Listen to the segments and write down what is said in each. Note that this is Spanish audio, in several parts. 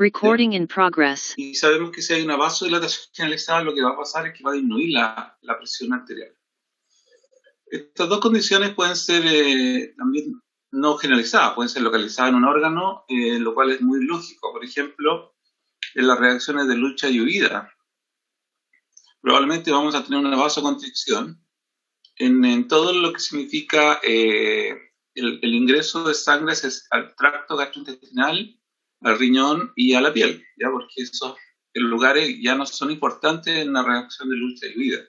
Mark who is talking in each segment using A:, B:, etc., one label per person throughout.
A: Recording in progress.
B: Y sabemos que si hay una vasodilatación generalizada, lo que va a pasar es que va a disminuir la presión arterial. Estas dos condiciones pueden ser también no generalizadas, pueden ser localizadas en un órgano, lo cual es muy lógico. Por ejemplo, en las reacciones de lucha y huida, probablemente vamos a tener una vasoconstricción en todo lo que significa el ingreso de sangre al tracto gastrointestinal, al riñón y a la piel, ¿ya? Porque esos lugares ya no son importantes en la reacción de lucha y huida.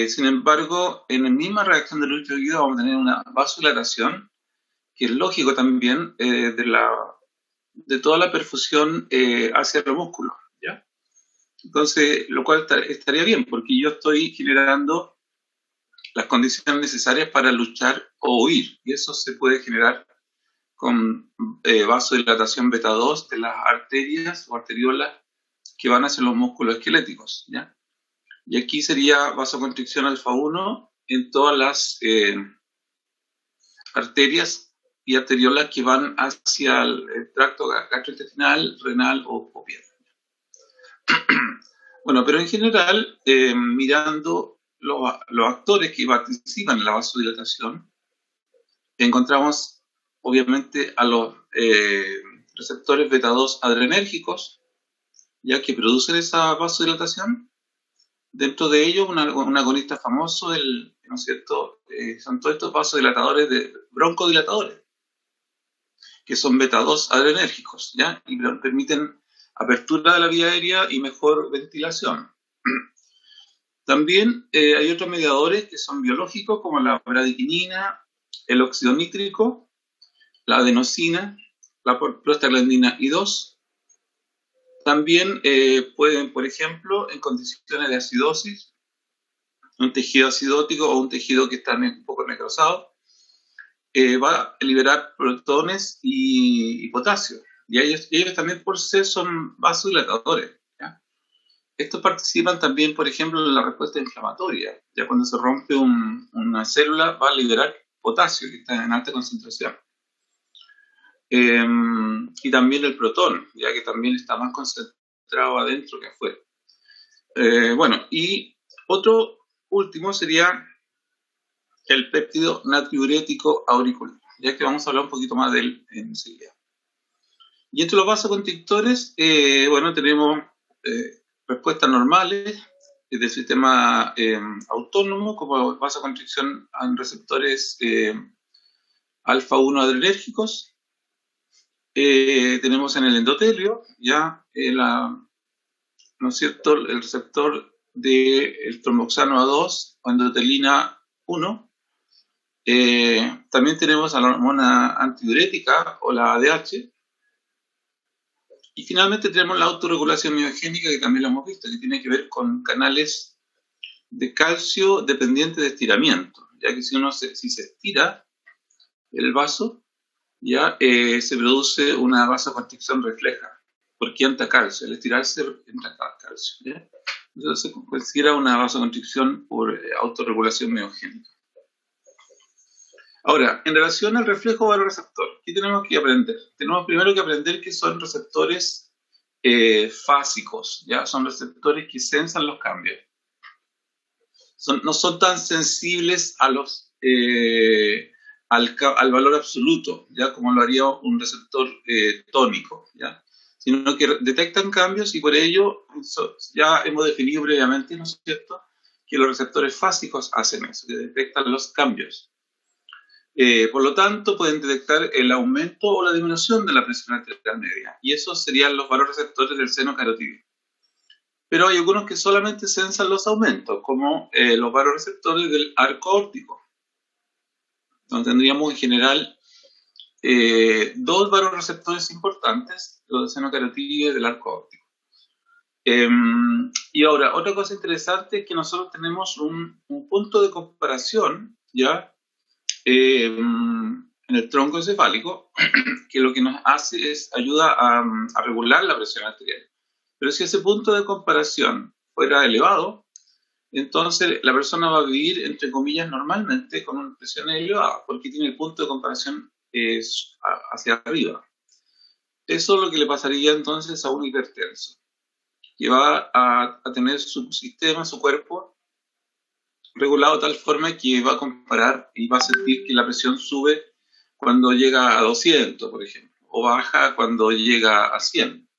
B: Sin embargo, en la misma reacción de lucha y huida vamos a tener una vasodilatación, que es lógico también de toda la perfusión hacia los músculos, ¿ya? Entonces, lo cual estaría bien, porque yo estoy generando las condiciones necesarias para luchar o huir, y eso se puede generar con vasodilatación beta 2 de las arterias o arteriolas que van hacia los músculos esqueléticos, ¿ya? Y aquí sería vasoconstricción alfa 1 en todas las arterias y arteriolas que van hacia el tracto gastrointestinal, renal o piel. Bueno, pero en general, mirando los actores que participan en la vasodilatación, encontramos obviamente a los receptores beta 2 adrenérgicos, ya que producen esa vasodilatación. Dentro de ellos, un agonista famoso, ¿no es cierto? Son todos estos vasodilatadores, broncodilatadores, que son beta 2 adrenérgicos, ¿ya? Y permiten apertura de la vía aérea y mejor ventilación. También hay otros mediadores que son biológicos, como la bradiquinina, el óxido nítrico, la adenosina, la prostaglandina I2. También pueden, por ejemplo, en condiciones de acidosis, un tejido acidótico o un tejido que está un poco necrosado, va a liberar protones y potasio. Y ellos también por sí son vasodilatadores, ¿ya? Estos participan también, por ejemplo, en la respuesta inflamatoria. Ya cuando se rompe una célula, va a liberar potasio, que está en alta concentración. Y también el protón, ya que también está más concentrado adentro que afuera. Bueno, y otro último sería el péptido natriurético auricular, ya que vamos a hablar un poquito más de él enseguida. Y entre los vasoconstrictores, bueno, tenemos respuestas normales del sistema autónomo, como vasoconstricción en receptores alfa 1 adrenérgicos. Tenemos en el endotelio ya ¿no es cierto?, el receptor del tromboxano A2 o endotelina 1. También tenemos a la hormona antidiurética o la ADH. Y finalmente tenemos la autorregulación miogénica, que también lo hemos visto, que tiene que ver con canales de calcio dependientes de estiramiento, ya que si se estira el vaso, ya se produce una vasoconstricción refleja, porque entra calcio. Al estirarse entra calcio, ¿ya? Entonces se considera una vasoconstricción por autorregulación miogénica. Ahora, en relación al reflejo vasoreceptor, ¿qué tenemos que aprender? Tenemos primero que aprender que son receptores fásicos, ¿ya? Son receptores que sensan los cambios. No son tan sensibles al valor absoluto, ¿ya? Como lo haría un receptor tónico, ¿ya? Sino que detectan cambios y por ello ya hemos definido previamente, ¿no es cierto?, que los receptores fásicos hacen eso, que detectan los cambios. Por lo tanto, pueden detectar el aumento o la disminución de la presión arterial media, y esos serían los vasoreceptores del seno carotídeo. Pero hay algunos que solamente sensan los aumentos, como los vasoreceptores del arco óptico, donde tendríamos en general dos vasoreceptores importantes, los del seno carotídeo y del arco óptico. Y ahora, otra cosa interesante es que nosotros tenemos un punto de comparación, ¿ya?, en el tronco encefálico, que lo que nos hace es ayuda a regular la presión arterial. Pero si ese punto de comparación fuera elevado, entonces la persona va a vivir, entre comillas, normalmente con una presión elevada, porque tiene el punto de comparación hacia arriba. Eso es lo que le pasaría entonces a un hipertenso, que va a tener su sistema, su cuerpo, regulado de tal forma que va a comparar y va a sentir que la presión sube cuando llega a 200, por ejemplo, o baja cuando llega a 100,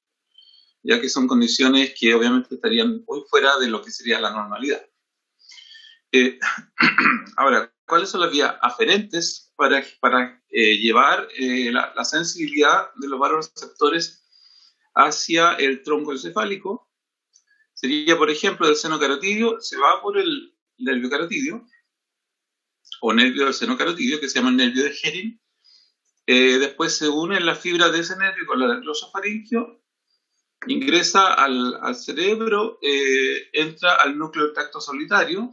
B: ya que son condiciones que obviamente estarían muy fuera de lo que sería la normalidad. Ahora, ¿cuáles son las vías aferentes para llevar la sensibilidad de los varoreceptores hacia el tronco encefálico? Sería, por ejemplo, del seno carotidio, se va por el nervio carotidio, o nervio del seno carotidio, que se llama el nervio de Hennig. Después se unen las fibras de ese nervio con la del glosofaringio, ingresa al cerebro, entra al núcleo del tracto solitario,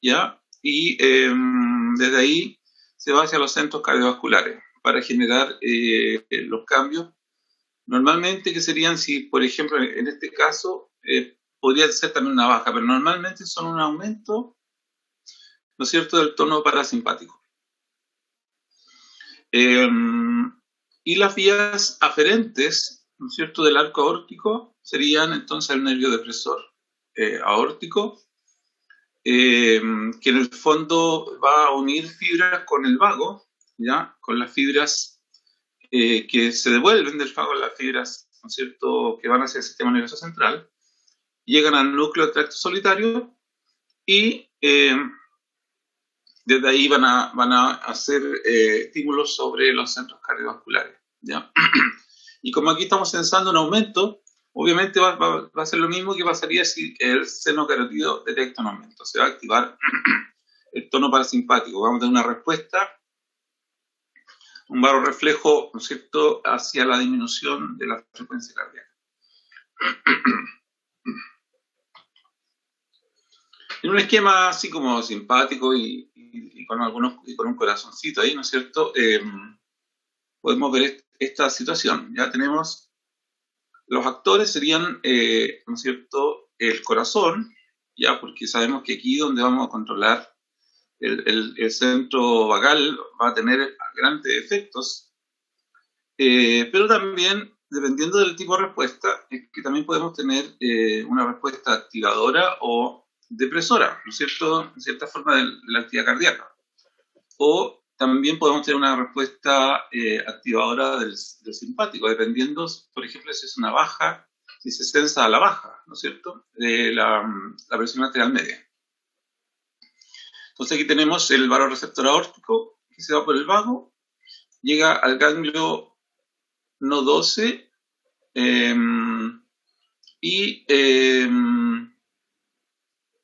B: ¿ya? Y desde ahí se va hacia los centros cardiovasculares para generar los cambios. Normalmente, que serían, si por ejemplo en este caso podría ser también una baja, pero normalmente son un aumento, ¿no es cierto?, del tono parasimpático. Y las vías aferentes, ¿no es cierto?, del arco aórtico serían entonces el nervio depresor aórtico, que en el fondo va a unir fibras con el vago, ¿ya?, con las fibras que se devuelven del vago, las fibras, ¿no es cierto?, que van hacia el sistema nervioso central, llegan al núcleo del tracto solitario y desde ahí van a hacer estímulos sobre los centros cardiovasculares, ¿ya? Y como aquí estamos censando un aumento, obviamente va a ser lo mismo que pasaría si el seno carotidio detecta un aumento. Se va a activar el tono parasimpático. Vamos a tener una respuesta, un baroreflejo, ¿no es cierto?, hacia la disminución de la frecuencia cardíaca. En un esquema así como simpático y con un corazoncito ahí, ¿no es cierto?, podemos ver esta situación. Ya tenemos, los actores serían, ¿no es cierto?, el corazón, ya, porque sabemos que aquí donde vamos a controlar el centro vagal va a tener grandes efectos, pero también, dependiendo del tipo de respuesta, es que también podemos tener una respuesta activadora o depresora, ¿no es cierto?, en cierta forma de la actividad cardíaca. O también podemos tener una respuesta activadora del simpático, dependiendo, por ejemplo, si es una baja, si se sensa a la baja, ¿no es cierto?, la presión arterial media. Entonces aquí tenemos el varoreceptor aórtico que se va por el vago, llega al ganglio no 12 y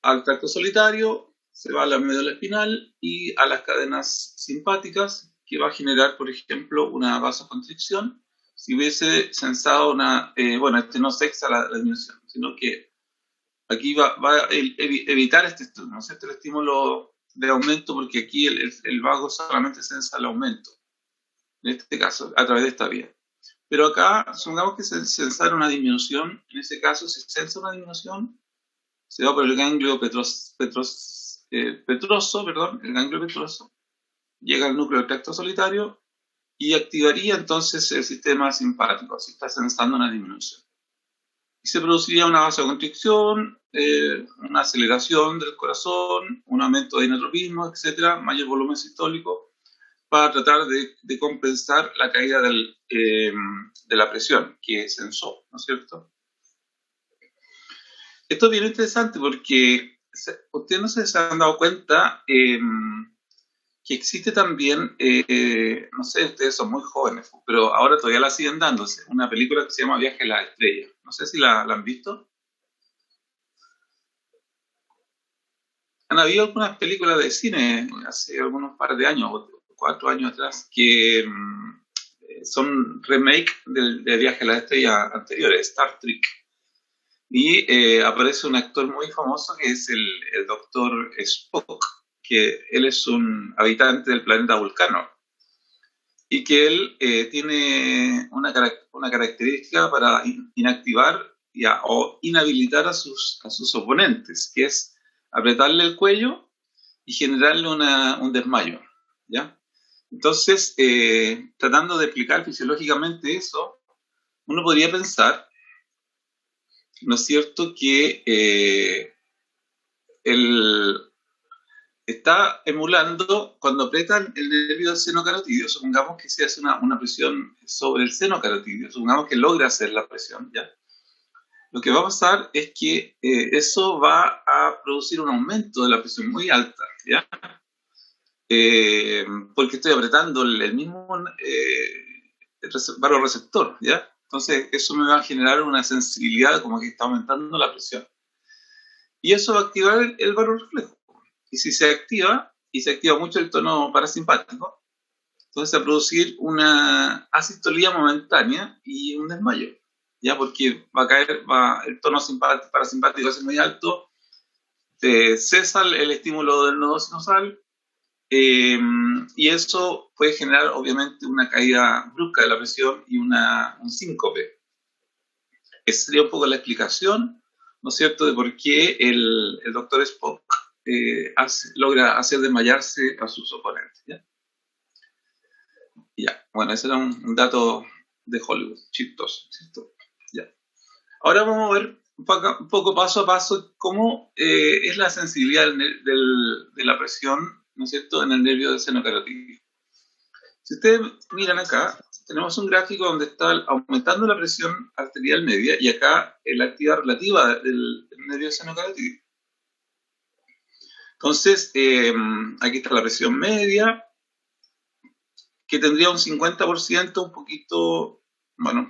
B: al tracto solitario, se va a la médula espinal y a las cadenas simpáticas, que va a generar, por ejemplo, una vasoconstricción. Si hubiese sensado una, bueno, este no sexa la disminución, sino que aquí va a evitar este estímulo, ¿no es cierto?, el estímulo de aumento, porque aquí el vago solamente sensa el aumento, en este caso, a través de esta vía. Pero acá, supongamos que se sensara una disminución, en ese caso, si se sensa una disminución, se va por el ganglio petroso, el ganglio petroso, llega al núcleo del tracto solitario y activaría entonces el sistema simpático, si está sensando una disminución. Y se produciría una vasoconstricción, una aceleración del corazón, un aumento de inotropismo, etcétera, mayor volumen sistólico, para tratar de compensar la caída de la presión que sensó, ¿no es cierto? Esto es bien interesante porque ustedes no se han dado cuenta que existe también, no sé, ustedes son muy jóvenes, pero ahora todavía la siguen dándose, una película que se llama Viaje a la Estrella. No sé si la han visto. Han habido algunas películas de cine hace algunos par de años, 4 años atrás, que son remake de Viaje a la Estrella anteriores, Star Trek. Y aparece un actor muy famoso que es el doctor Spock, que él es un habitante del planeta Vulcano y que él tiene una característica para inactivar o inhabilitar a sus oponentes, que es apretarle el cuello y generarle un desmayo, ¿ya? Entonces, tratando de explicar fisiológicamente eso, uno podría pensar, ¿no es cierto?, que está emulando cuando aprietan el nervio del seno carotidio. Supongamos que se hace una presión sobre el seno carotidio, supongamos que logra hacer la presión, ¿ya? Lo que va a pasar es que eso va a producir un aumento de la presión muy alta, ¿ya? Porque estoy apretando el mismo baroreceptor, ¿ya? Entonces eso me va a generar una sensibilidad como que está aumentando la presión. Y eso va a activar el barorreflejo. Y si se activa, y se activa mucho el tono parasimpático, entonces va a producir una asistolía momentánea y un desmayo, ya, porque va a caer, el tono parasimpático es muy alto, cesa el estímulo del nodo sinusal, y eso puede generar obviamente una caída brusca de la presión y un síncope. Esa sería un poco la explicación, ¿no es cierto?, de por qué el doctor Spock logra hacer desmayarse a sus oponentes, ¿ya? Ya, bueno, ese era un dato de Hollywood, chistoso, ¿cierto? Ya. Ahora vamos a ver un poco paso a paso cómo es la sensibilidad de la presión, ¿no es cierto?, en el nervio del seno carotidio. Si ustedes miran acá, tenemos un gráfico donde está aumentando la presión arterial media y acá la actividad relativa del nervio del seno carotidio. Entonces, aquí está la presión media, que tendría un 50%, un poquito menos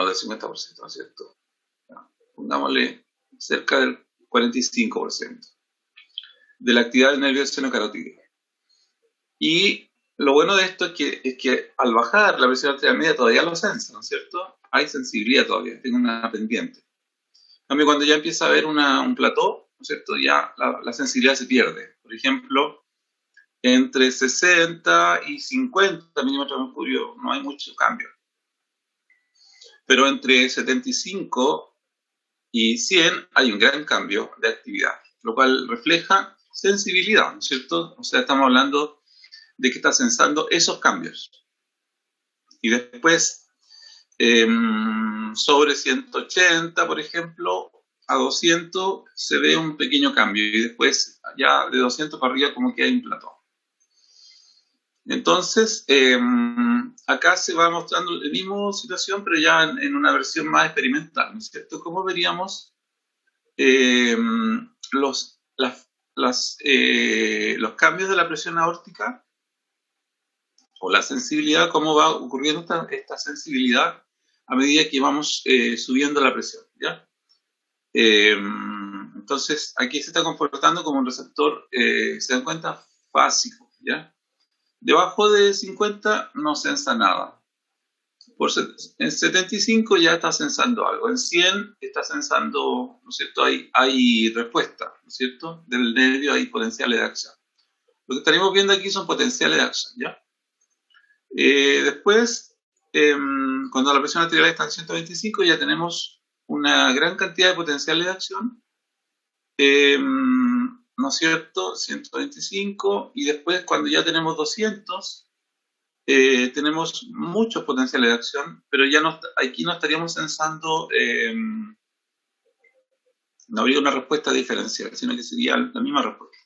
B: del 50%, ¿no es cierto? Pongámosle cerca del 45% de la actividad del nervio del seno carotidio. Y lo bueno de esto es que al bajar la presión arterial media todavía lo sensa, ¿no es cierto? Hay sensibilidad todavía, tengo una pendiente. En cambio, cuando ya empieza a haber un plató, ¿no es cierto?, ya la sensibilidad se pierde. Por ejemplo, entre 60 y 50 milímetros de mercurio no hay mucho cambio. Pero entre 75 y 100 hay un gran cambio de actividad, lo cual refleja sensibilidad, ¿no es cierto? O sea, estamos hablando de que está sensando esos cambios. Y después, sobre 180, por ejemplo, a 200 se ve un pequeño cambio y después ya de 200 para arriba como que hay un plató. Entonces, acá se va mostrando la misma situación, pero ya en una versión más experimental, ¿no es cierto? ¿Cómo veríamos los cambios de la presión aórtica o la sensibilidad, cómo va ocurriendo esta sensibilidad a medida que vamos subiendo la presión, ¿ya? Entonces, aquí se está comportando como un receptor, ¿se dan cuenta? Fásico, ¿ya? Debajo de 50 no sensa nada. En 75 ya está sensando algo. En 100 está sensando, ¿no es cierto? Hay respuesta, ¿no es cierto? Del nervio hay potenciales de acción. Lo que estaremos viendo aquí son potenciales de acción, ¿ya? Después, cuando la presión arterial está en 125, ya tenemos una gran cantidad de potenciales de acción. ¿No es cierto? 125, y después cuando ya tenemos 200, tenemos muchos potenciales de acción, pero ya aquí no estaríamos sensando, no habría una respuesta diferencial, sino que sería la misma respuesta.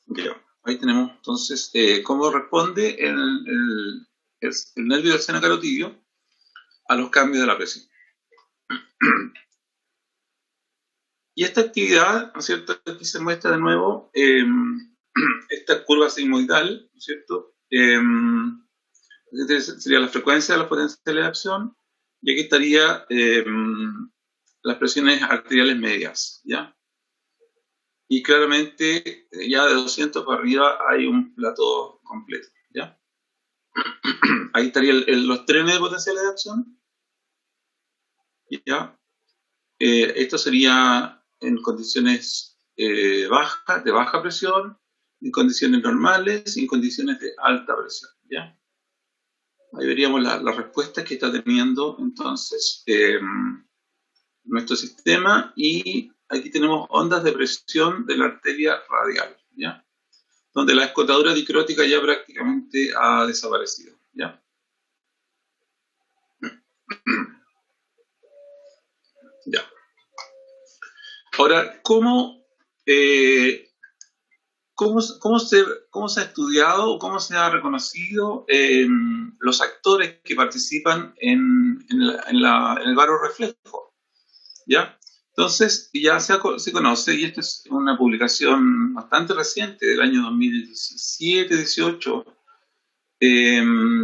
B: Ya, ahí tenemos entonces cómo responde el nervio del seno carotidio a los cambios de la presión. Y esta actividad, ¿no es cierto?, aquí se muestra de nuevo esta curva sigmoidal, ¿no es cierto?, sería la frecuencia de las potenciales de acción, y aquí estaría las presiones arteriales medias, ¿ya? Y claramente ya de 200 para arriba hay un plató completo, ¿ya? Ahí estarían los trenes de potenciales de acción, ¿ya? Esto sería en condiciones de baja presión, en condiciones normales y en condiciones de alta presión, ¿ya? Ahí veríamos las respuestas que está teniendo entonces nuestro sistema, y aquí tenemos ondas de presión de la arteria radial, ¿ya? donde la escotadura dicrótica ya prácticamente ha desaparecido, ¿ya? Ya. Ahora, ¿cómo se ha estudiado o cómo se ha reconocido los actores que participan en el baroreflejo? ¿Ya? Entonces, ya se conoce, y esta es una publicación bastante reciente del año 2017-18,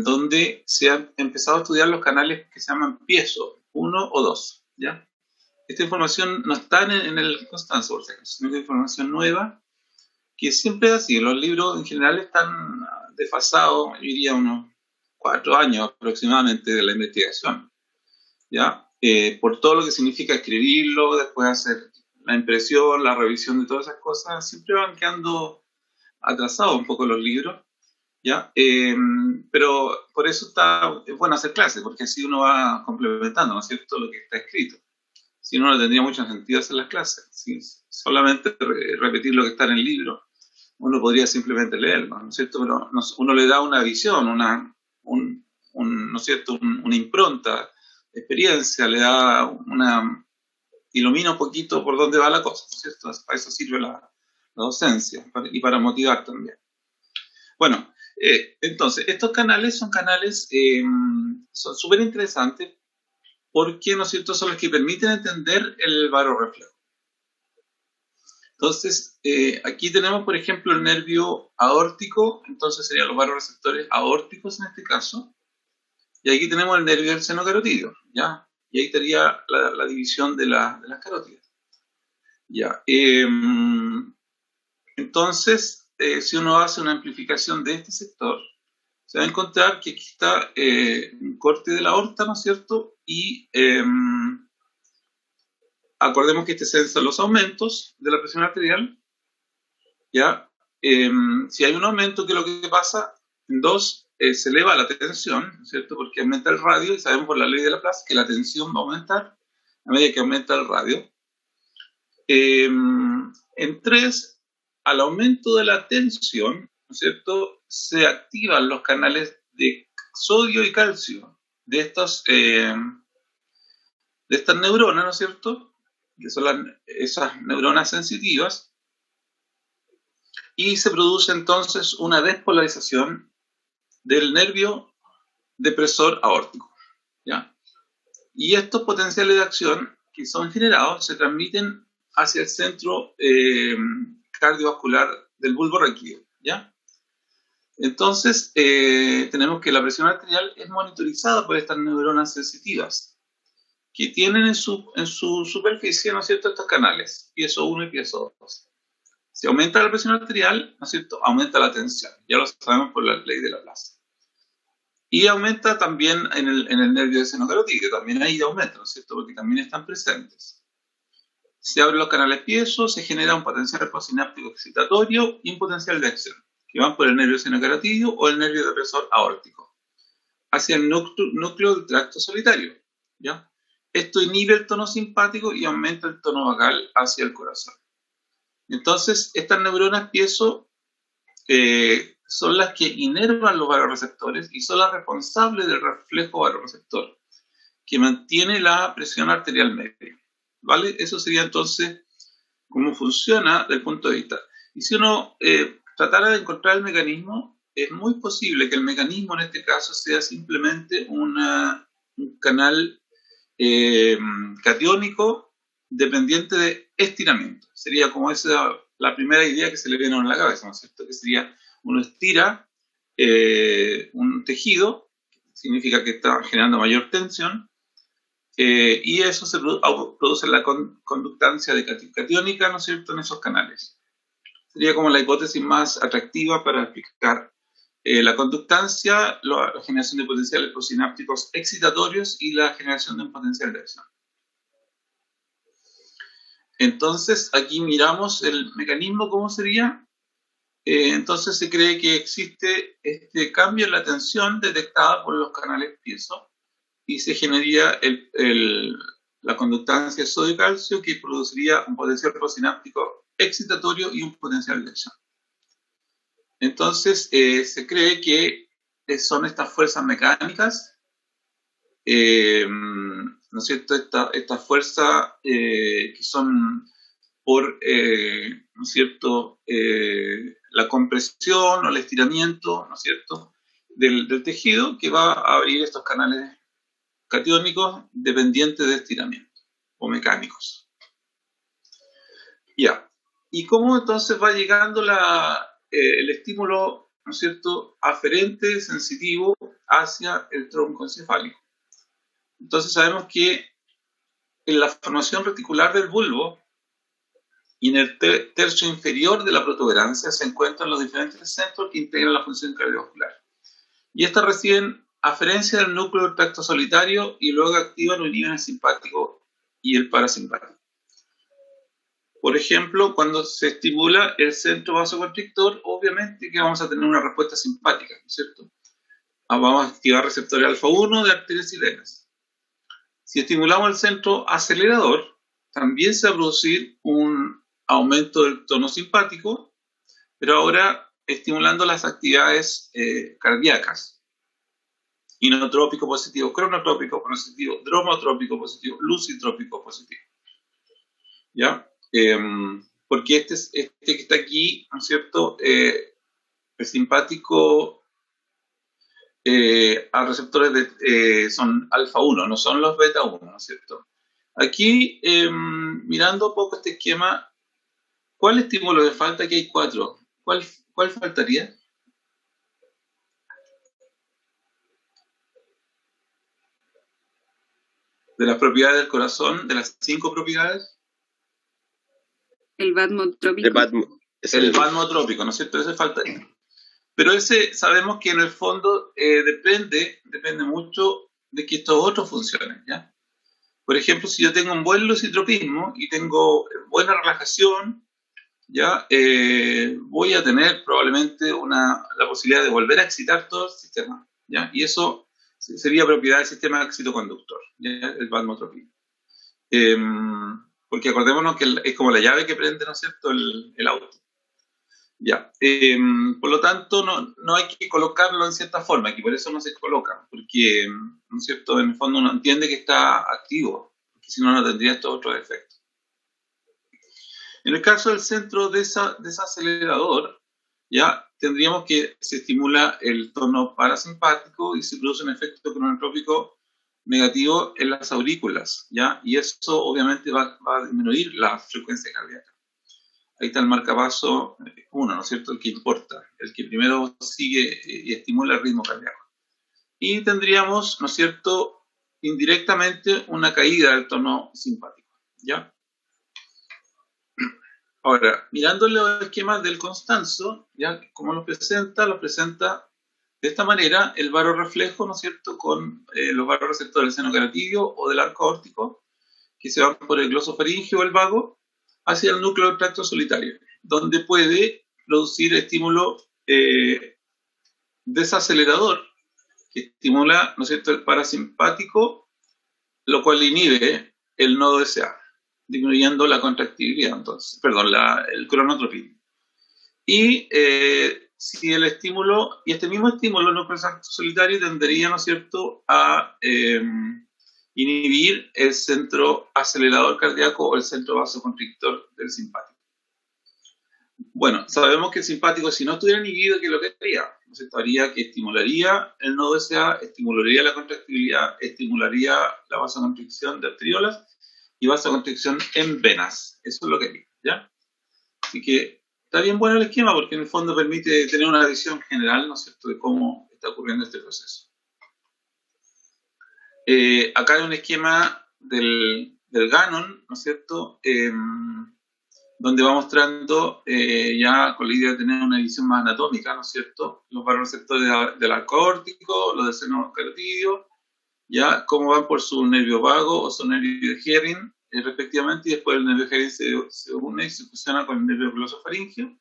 B: donde se han empezado a estudiar los canales que se llaman piezo, 1 o 2, ¿ya? Esta información no está en el Constanzo, por si acaso, sino que es información nueva, que siempre es así. Los libros en general están desfasados, yo diría unos 4 años aproximadamente de la investigación, ¿ya? Por todo lo que significa escribirlo, después hacer la impresión, la revisión de todas esas cosas, siempre van quedando atrasados un poco los libros, ¿ya? Pero por eso es bueno hacer clases, porque así uno va complementando, ¿no es cierto?, lo que está escrito. Si no, no tendría mucho sentido hacer las clases. Si solamente repetir lo que está en el libro, uno podría simplemente leerlo, ¿no es cierto? Pero uno le da una visión, ¿no es cierto?, una impronta, experiencia, le da ilumina un poquito por dónde va la cosa, ¿no es cierto? Para eso sirve la docencia y para motivar también. Bueno, entonces, estos canales son son súper interesantes porque, ¿no es cierto?, son los que permiten entender el baroreflejo. Entonces, aquí tenemos, por ejemplo, el nervio aórtico, entonces serían los barorreceptores aórticos en este caso, y aquí tenemos el nervio del seno carotídeo, ¿ya? Y ahí estaría la división de las carótidas. ¿Ya? Entonces, si uno hace una amplificación de este sector, se va a encontrar que aquí está un corte de la aorta, ¿no es cierto? Y acordemos que este se son los aumentos de la presión arterial, ¿ya? Si hay un aumento, ¿qué es lo que pasa? En 2, se eleva la tensión, ¿no es cierto? Porque aumenta el radio, y sabemos por la ley de Laplace que la tensión va a aumentar a medida que aumenta el radio. En 3, al aumento de la tensión, ¿no es cierto?, se activan los canales de sodio y calcio de estas neuronas, ¿no es cierto?, que son esas neuronas sensitivas, y se produce entonces una despolarización del nervio depresor aórtico, ¿ya? Y estos potenciales de acción que son generados se transmiten hacia el centro cardiovascular del bulbo raquídeo, ¿ya? Entonces, tenemos que la presión arterial es monitorizada por estas neuronas sensitivas, que tienen en su superficie, ¿no es cierto?, estos canales, piezo 1 y piezo 2. Si aumenta la presión arterial, ¿no es cierto?, aumenta la tensión, ya lo sabemos por la ley de Laplace. Y aumenta también en el nervio de seno carotídeo, también ahí aumenta, ¿no es cierto?, porque también están presentes. Se abren los canales piezo, se genera un potencial postsináptico excitatorio y un potencial de acción, que van por el nervio seno carotídeo o el nervio depresor aórtico, hacia el núcleo del tracto solitario, ¿ya? Esto inhibe el tono simpático y aumenta el tono vagal hacia el corazón. Entonces, estas neuronas piezo son las que inervan los barorreceptores y son las responsables del reflejo barorreceptor, que mantiene la presión arterial media, ¿vale? Eso sería entonces cómo funciona desde el punto de vista. Y si uno tratara de encontrar el mecanismo, es muy posible que el mecanismo en este caso sea simplemente un canal catiónico dependiente de estiramiento. Sería como esa la primera idea que se le viene a la cabeza, ¿no es cierto? Que sería, uno estira un tejido, significa que está generando mayor tensión, y eso se produce la conductancia catiónica, ¿no es cierto?, en esos canales. Sería como la hipótesis más atractiva para explicar la conductancia, la generación de potenciales postsinápticos excitatorios y la generación de un potencial de acción. Entonces, aquí miramos el mecanismo, ¿cómo sería? Entonces se cree que existe este cambio en la tensión detectada por los canales piezo y se generaría la conductancia sodio-calcio que produciría un potencial postsináptico excitatorio y un potencial de acción. Entonces, se cree que son estas fuerzas mecánicas, ¿no es cierto? Estas fuerzas que son por, ¿no es cierto?, la compresión o el estiramiento, ¿no es cierto?, del tejido, que va a abrir estos canales catiónicos dependientes de estiramiento o mecánicos. Ya. ¿Y cómo entonces va llegando el estímulo, ¿no es cierto?, aferente, sensitivo, hacia el tronco encefálico? Entonces sabemos que en la formación reticular del bulbo y en el tercio inferior de la protuberancia se encuentran los diferentes centros que integran la función cardiovascular. Y estas reciben aferencia del núcleo del tracto solitario y luego activan o inhiben el simpático y el parasimpático. Por ejemplo, cuando se estimula el centro vasoconstrictor, obviamente que vamos a tener una respuesta simpática, ¿no es cierto? Vamos a activar receptores alfa-1 de arterias y venas. Si estimulamos el centro acelerador, también se va a producir un aumento del tono simpático, pero ahora estimulando las actividades cardíacas. Inotrópico positivo, cronotrópico positivo, dromotrópico positivo, lucitrópico positivo. ¿Ya? Porque este que está aquí, ¿no es cierto?, el simpático a receptores son alfa-1, no son los beta-1, ¿no es cierto? Aquí, mirando un poco este esquema, ¿cuál estímulo le falta? Aquí hay 4. ¿Cuál faltaría? De las propiedades del corazón, de las 5 propiedades.
A: El vasmotrópico.
B: El vasmotrópico, ¿no es cierto? Ese faltaría. Pero ese sabemos que en el fondo depende mucho de que estos otros funcionen, ¿ya? Por ejemplo, si yo tengo un buen lucitropismo y tengo buena relajación, ¿ya? Voy a tener probablemente la posibilidad de volver a excitar todo el sistema, ¿ya? Y eso sería propiedad del sistema excitoconductor, ¿ya? El vasmotropismo. Porque acordémonos que es como la llave que prende, ¿no es cierto?, el auto. Ya. Por lo tanto, no hay que colocarlo en cierta forma, y por eso no se coloca, porque, ¿no es cierto?, en el fondo uno entiende que está activo, porque si no, no tendría estos otros efectos. En el caso del centro desacelerador, ya tendríamos que se estimula el tono parasimpático y se produce un efecto cronotrópico negativo en las aurículas, ¿ya? Y eso obviamente va a disminuir la frecuencia cardíaca. Ahí está el marcapaso 1, ¿no es cierto?, el que importa, el que primero sigue y estimula el ritmo cardíaco. Y tendríamos, ¿no es cierto?, indirectamente una caída del tono simpático, ¿ya? Ahora, mirando los esquemas del Constanzo, ¿ya? ¿Cómo los presenta? Los presenta de esta manera el barorreflejo, ¿no es cierto?, con los barorreceptores del seno carotidio o del arco aórtico, que se van por el glosofaringio o el vago, hacia el núcleo del tracto solitario, donde puede producir estímulo desacelerador, que estimula, ¿no es cierto?, el parasimpático, lo cual inhibe el nodo SA, disminuyendo la contractibilidad, entonces, perdón, el cronotropismo. Y si el estímulo, y este mismo estímulo en el tracto solitario tendería, ¿no es cierto?, a inhibir el centro acelerador cardíaco o el centro vasoconstrictor del simpático. Bueno, sabemos que el simpático, si no estuviera inhibido, ¿qué es lo que haría? Entonces, haría que estimularía el nodo SA, estimularía la contractibilidad, estimularía la vasoconstricción de arteriolas y vasoconstricción en venas. Eso es lo que haría, ¿ya? Así que está bien bueno el esquema porque en el fondo permite tener una visión general, ¿no es cierto?, de cómo está ocurriendo este proceso. Acá hay un esquema del Gannon, ¿no es cierto?, donde va mostrando ya con la idea de tener una visión más anatómica, ¿no es cierto?, los barorreceptores del arco aórtico, los del seno carotidio, ya cómo van por su nervio vago o su nervio de Hering, respectivamente, y después el nervio de Hering se une y se fusiona con el nervio glosofaringio,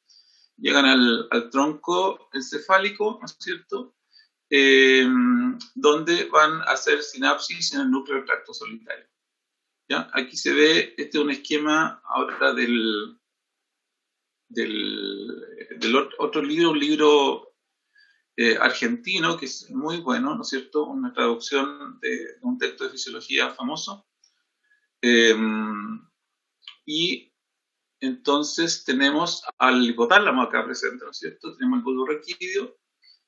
B: llegan al tronco encefálico, ¿no es cierto?, donde van a hacer sinapsis en el núcleo del tracto solitario. ¿Ya? Aquí se ve, este es un esquema ahora de otro libro, un libro argentino que es muy bueno, ¿no es cierto? Una traducción de un texto de fisiología famoso. Y entonces tenemos al hipotálamo acá presente, ¿no es cierto? Tenemos el bulbo raquídeo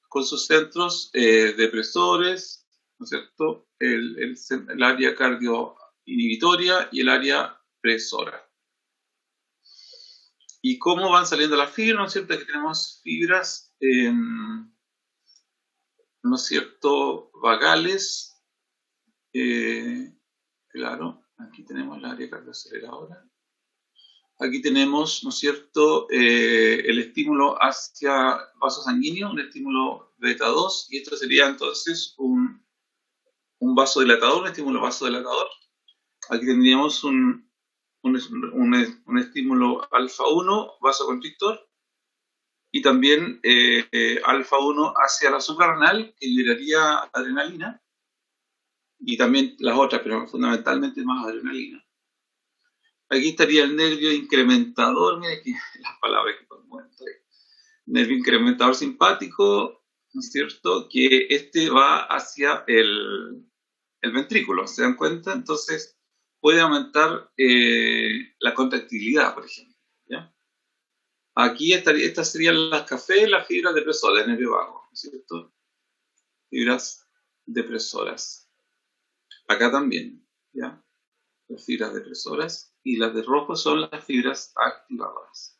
B: con sus centros depresores, ¿no es cierto? El área cardioinhibitoria y el área presora. ¿Y cómo van saliendo las fibras? ¿No es cierto? Aquí tenemos fibras, ¿no es cierto? Vagales. Claro, aquí tenemos el área cardioaceleradora. Aquí tenemos, ¿no es cierto?, el estímulo hacia vaso sanguíneo, un estímulo beta 2, y esto sería entonces un vasodilatador, un estímulo vasodilatador. Aquí tendríamos un estímulo alfa 1, vasoconstrictor, y también alfa 1 hacia la suprarrenal, que liberaría adrenalina, y también las otras, pero fundamentalmente más adrenalina. Aquí estaría el nervio incrementador, mira aquí las palabras que pongo. Nervio incrementador simpático, ¿no es cierto? Que este va hacia el ventrículo, ¿se dan cuenta? Entonces puede aumentar la contractilidad, por ejemplo. ¿Ya? Aquí estas serían las cafés, las fibras depresoras del nervio vago, ¿no es cierto? Fibras depresoras. Acá también, ¿ya? Las fibras depresoras, y las de rojo son las fibras activadoras.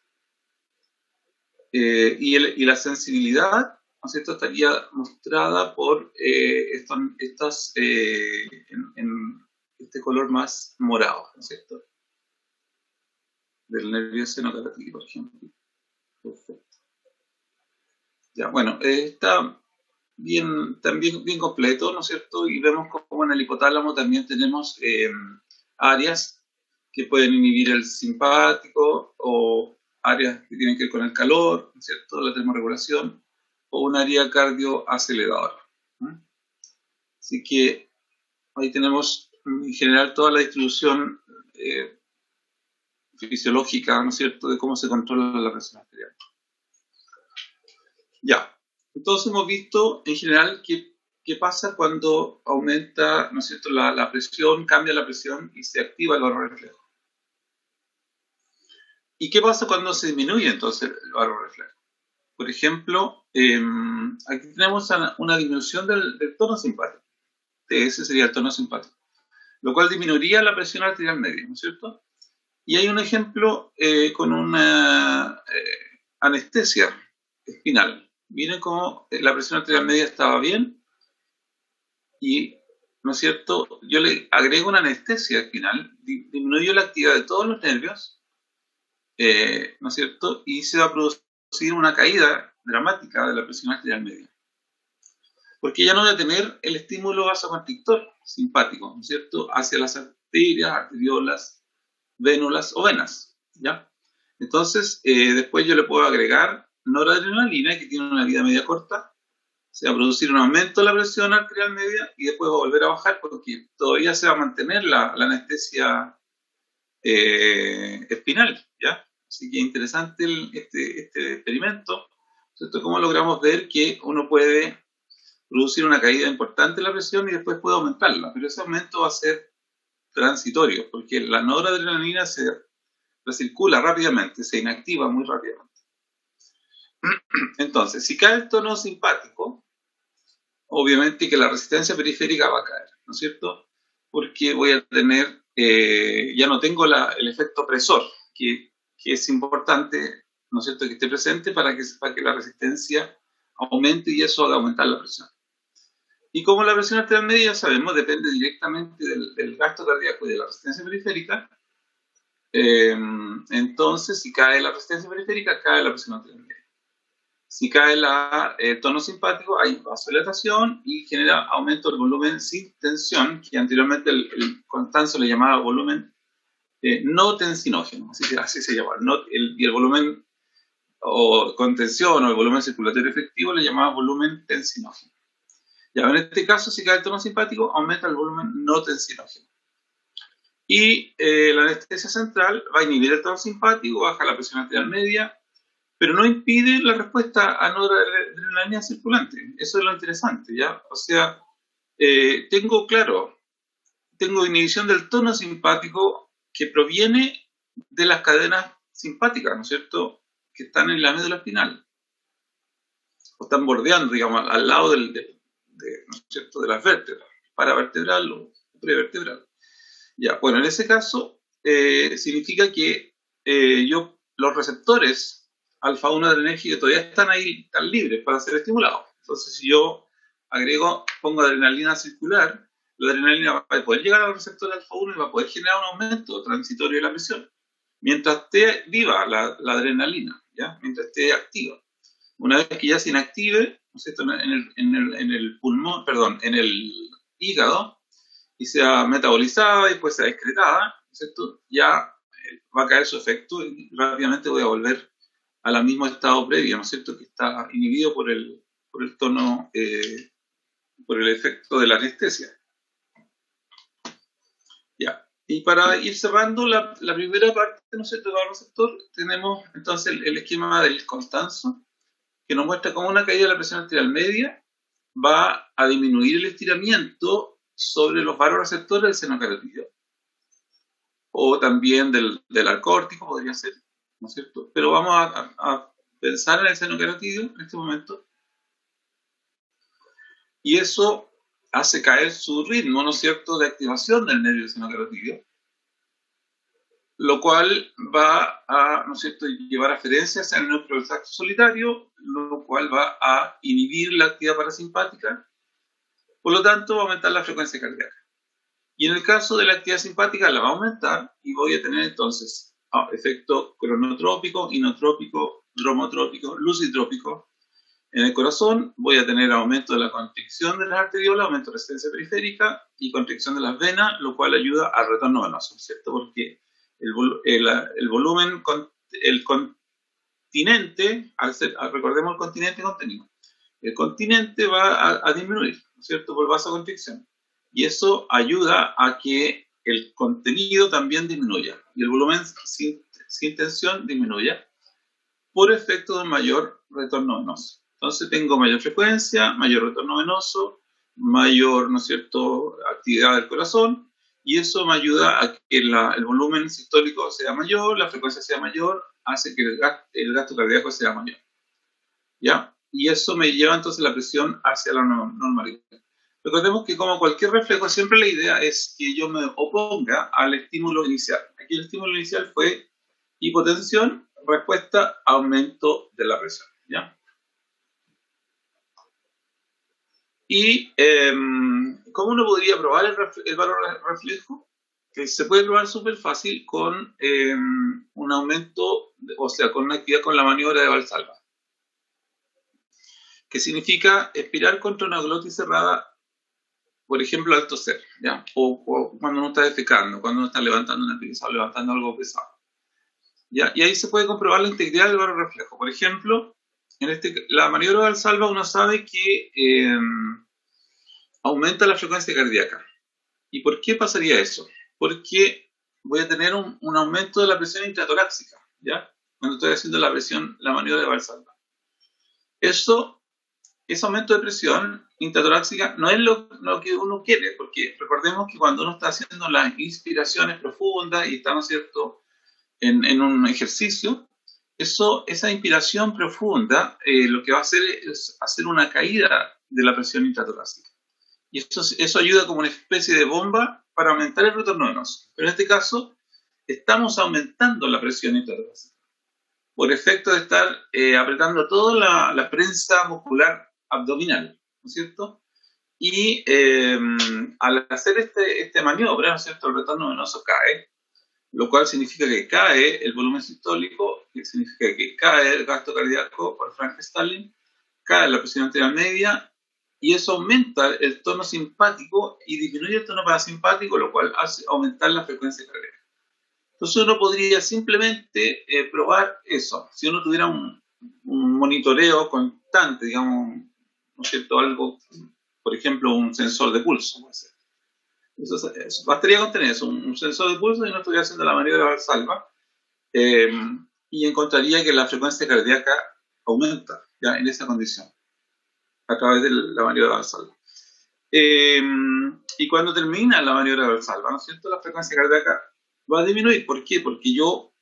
B: Y la sensibilidad, ¿no es cierto?, estaría mostrada por estas en este color más morado, ¿no es cierto?, del nervio senocarotídeo, por ejemplo. Perfecto. Ya, bueno, está también bien completo, ¿no es cierto? Y vemos como en el hipotálamo también tenemos áreas que pueden inhibir el simpático, o áreas que tienen que ver con el calor, ¿no es cierto?, la termorregulación, o un área cardioaceleradora. Así que ahí tenemos en general toda la distribución fisiológica, ¿no es cierto?, de cómo se controla la presión arterial. Ya, entonces hemos visto en general qué pasa cuando aumenta, ¿no es cierto?, la presión, cambia la presión y se activa el barorreflejo. ¿Y qué pasa cuando se disminuye entonces el barorreflejo? Por ejemplo, aquí tenemos una disminución del tono simpático. Ese sería el tono simpático, lo cual disminuiría la presión arterial media, ¿no es cierto? Y hay un ejemplo con una anestesia espinal. Miren cómo la presión arterial media estaba bien y, ¿no es cierto?, yo le agrego una anestesia espinal, disminuyo la actividad de todos los nervios, ¿no es cierto?, y se va a producir una caída dramática de la presión arterial media. Porque ya no voy a tener el estímulo vasoconstrictor simpático, ¿no es cierto?, hacia las arterias, arteriolas, vénulas o venas, ¿ya? Entonces, después yo le puedo agregar noradrenalina, que tiene una vida media corta, se va a producir un aumento de la presión arterial media y después va a volver a bajar porque todavía se va a mantener la anestesia espinal, ¿ya? Así que interesante este experimento, ¿cierto? Cómo logramos ver que uno puede producir una caída importante de la presión y después puede aumentarla, pero ese aumento va a ser transitorio, porque la noradrenalina se recircula rápidamente, se inactiva muy rápidamente. Entonces, si cae el tono simpático, obviamente que la resistencia periférica va a caer, ¿no es cierto? Porque voy a tener, ya no tengo el efecto presor, que es importante, ¿no es cierto?, que esté presente para que la resistencia aumente y eso haga aumentar la presión. Y como la presión arterial media, ya sabemos, depende directamente del gasto cardíaco y de la resistencia periférica, entonces si cae la resistencia periférica, cae la presión arterial media. Si cae el tono simpático, hay vasodilatación y genera aumento del volumen sin tensión, que anteriormente el Constanzo le llamaba volumen no tensinógeno, así se llama. Y el volumen o con tensión o el volumen circulatorio efectivo le llamaba volumen tensinógeno. Ya, en este caso, si cae el tono simpático, aumenta el volumen no tensinógeno. Y la anestesia central va a inhibir el tono simpático, baja la presión arterial media, pero no impide la respuesta a noradrenalina circulante. Eso es lo interesante, ¿ya? O sea, tengo inhibición del tono simpático que proviene de las cadenas simpáticas, ¿no es cierto?, que están en la médula espinal, o están bordeando, digamos, al lado ¿no es cierto?, de las vértebras, paravertebral o prevertebral. Ya, bueno, en ese caso, significa que los receptores alfa-1 adrenérgico todavía están ahí, están libres para ser estimulados. Entonces, si yo pongo adrenalina circular, la adrenalina va a poder llegar al receptor alfa-1 y va a poder generar un aumento transitorio de la presión. Mientras esté viva la adrenalina, ¿ya? Mientras esté activa. Una vez que ya se inactive, ¿no es cierto?, en el pulmón, perdón, en el hígado, y sea metabolizada y después sea excretada, ¿no es cierto?, ya va a caer su efecto y rápidamente voy a volver al mismo estado previo, ¿no es cierto?, que está inhibido por el tono, por el efecto de la anestesia. Ya. Y para ir cerrando la primera parte, ¿no es cierto?, del receptor, tenemos entonces el esquema del Constanzo, que nos muestra cómo una caída de la presión arterial media va a disminuir el estiramiento sobre los varoreceptores del seno carotídeo, o también del arco órtico, podría ser, ¿no es cierto? Pero vamos a pensar en el seno carotídeo en este momento, y eso hace caer su ritmo, ¿no es cierto?, de activación del nervio del seno carotídeo, lo cual va a, ¿no es cierto?, llevar aferencias en el núcleo solitario, lo cual va a inhibir la actividad parasimpática, por lo tanto va a aumentar la frecuencia cardíaca. Y en el caso de la actividad simpática la va a aumentar y voy a tener entonces efecto cronotrópico, inotrópico, dromotrópico, lucitrópico. En el corazón voy a tener aumento de la constricción de las arteriolas, aumento de resistencia periférica y constricción de las venas, lo cual ayuda al retorno venoso, ¿cierto? Porque el volumen, el continente, recordemos el continente contenido, el continente va a disminuir, ¿no es cierto?, por vasoconstricción. Y eso ayuda a que el contenido también disminuya y el volumen sin tensión disminuya por efecto de mayor retorno venoso. Entonces tengo mayor frecuencia, mayor retorno venoso, mayor, ¿no es cierto?, actividad del corazón, y eso me ayuda a que el volumen sistólico sea mayor, la frecuencia sea mayor, hace que el gasto cardíaco sea mayor. ¿Ya? Y eso me lleva entonces la presión hacia la normalidad. Recordemos que como cualquier reflejo, siempre la idea es que yo me oponga al estímulo inicial. Aquí el estímulo inicial fue hipotensión, respuesta, aumento de la presión. ¿Ya? Y ¿cómo uno podría probar el valor reflejo? Que se puede probar súper fácil con un aumento, o sea, con una actividad con la maniobra de Valsalva, que significa expirar contra una glotis cerrada, por ejemplo, al toser, ¿ya? O cuando uno está defecando, cuando uno está levantando una pieza o levantando algo pesado. ¿Ya? Y ahí se puede comprobar la integridad del valor reflejo. Por ejemplo, la maniobra de Valsalva uno sabe que aumenta la frecuencia cardíaca. ¿Y por qué pasaría eso? Porque voy a tener un aumento de la presión intratorácica, ¿ya? Cuando estoy haciendo la maniobra de Valsalva. Ese aumento de presión intratorácica no es lo que uno quiere, porque recordemos que cuando uno está haciendo las inspiraciones profundas y está, ¿no es cierto?, en un ejercicio, esa inspiración profunda lo que va a hacer es hacer una caída de la presión intratorácica. Y eso ayuda como una especie de bomba para aumentar el retorno venoso. Pero en este caso, estamos aumentando la presión intratorácica por efecto de estar apretando toda la prensa muscular abdominal, ¿no es cierto? Y al hacer esta maniobra, ¿no es cierto?, el retorno venoso cae, lo cual significa que cae el volumen sistólico, que significa que cae el gasto cardíaco por Frank Stalin, cae la presión arterial media, y eso aumenta el tono simpático y disminuye el tono parasimpático, lo cual hace aumentar la frecuencia cardíaca. Entonces uno podría simplemente probar eso. Si uno tuviera un monitoreo constante, digamos, ¿no es cierto?, algo, por ejemplo, un sensor de pulso, puede ser. Eso bastaría con tener eso, un sensor de pulso, y no estoy haciendo la maniobra de Valsalva. y encontraría que la frecuencia cardíaca aumenta ya en esa condición a través de la maniobra Valsalva. Y cuando termina la maniobra Valsalva, ¿no es cierto?, la frecuencia cardíaca va a disminuir. ¿Por qué? Porque yo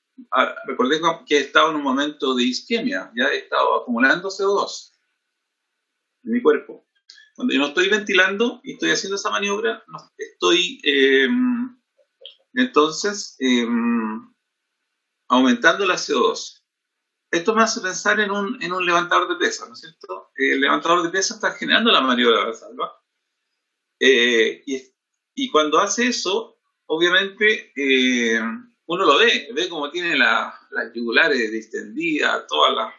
B: recordé que he estado en un momento de isquemia, ya he estado acumulando CO2 en mi cuerpo. Cuando yo no estoy ventilando y estoy haciendo esa maniobra, no estoy entonces aumentando la CO2. Esto me hace pensar en un levantador de pesas, ¿no es cierto? El levantador de pesas está generando la maniobra Valsalva. Y cuando hace eso, obviamente uno lo ve como tiene las yugulares distendidas, toda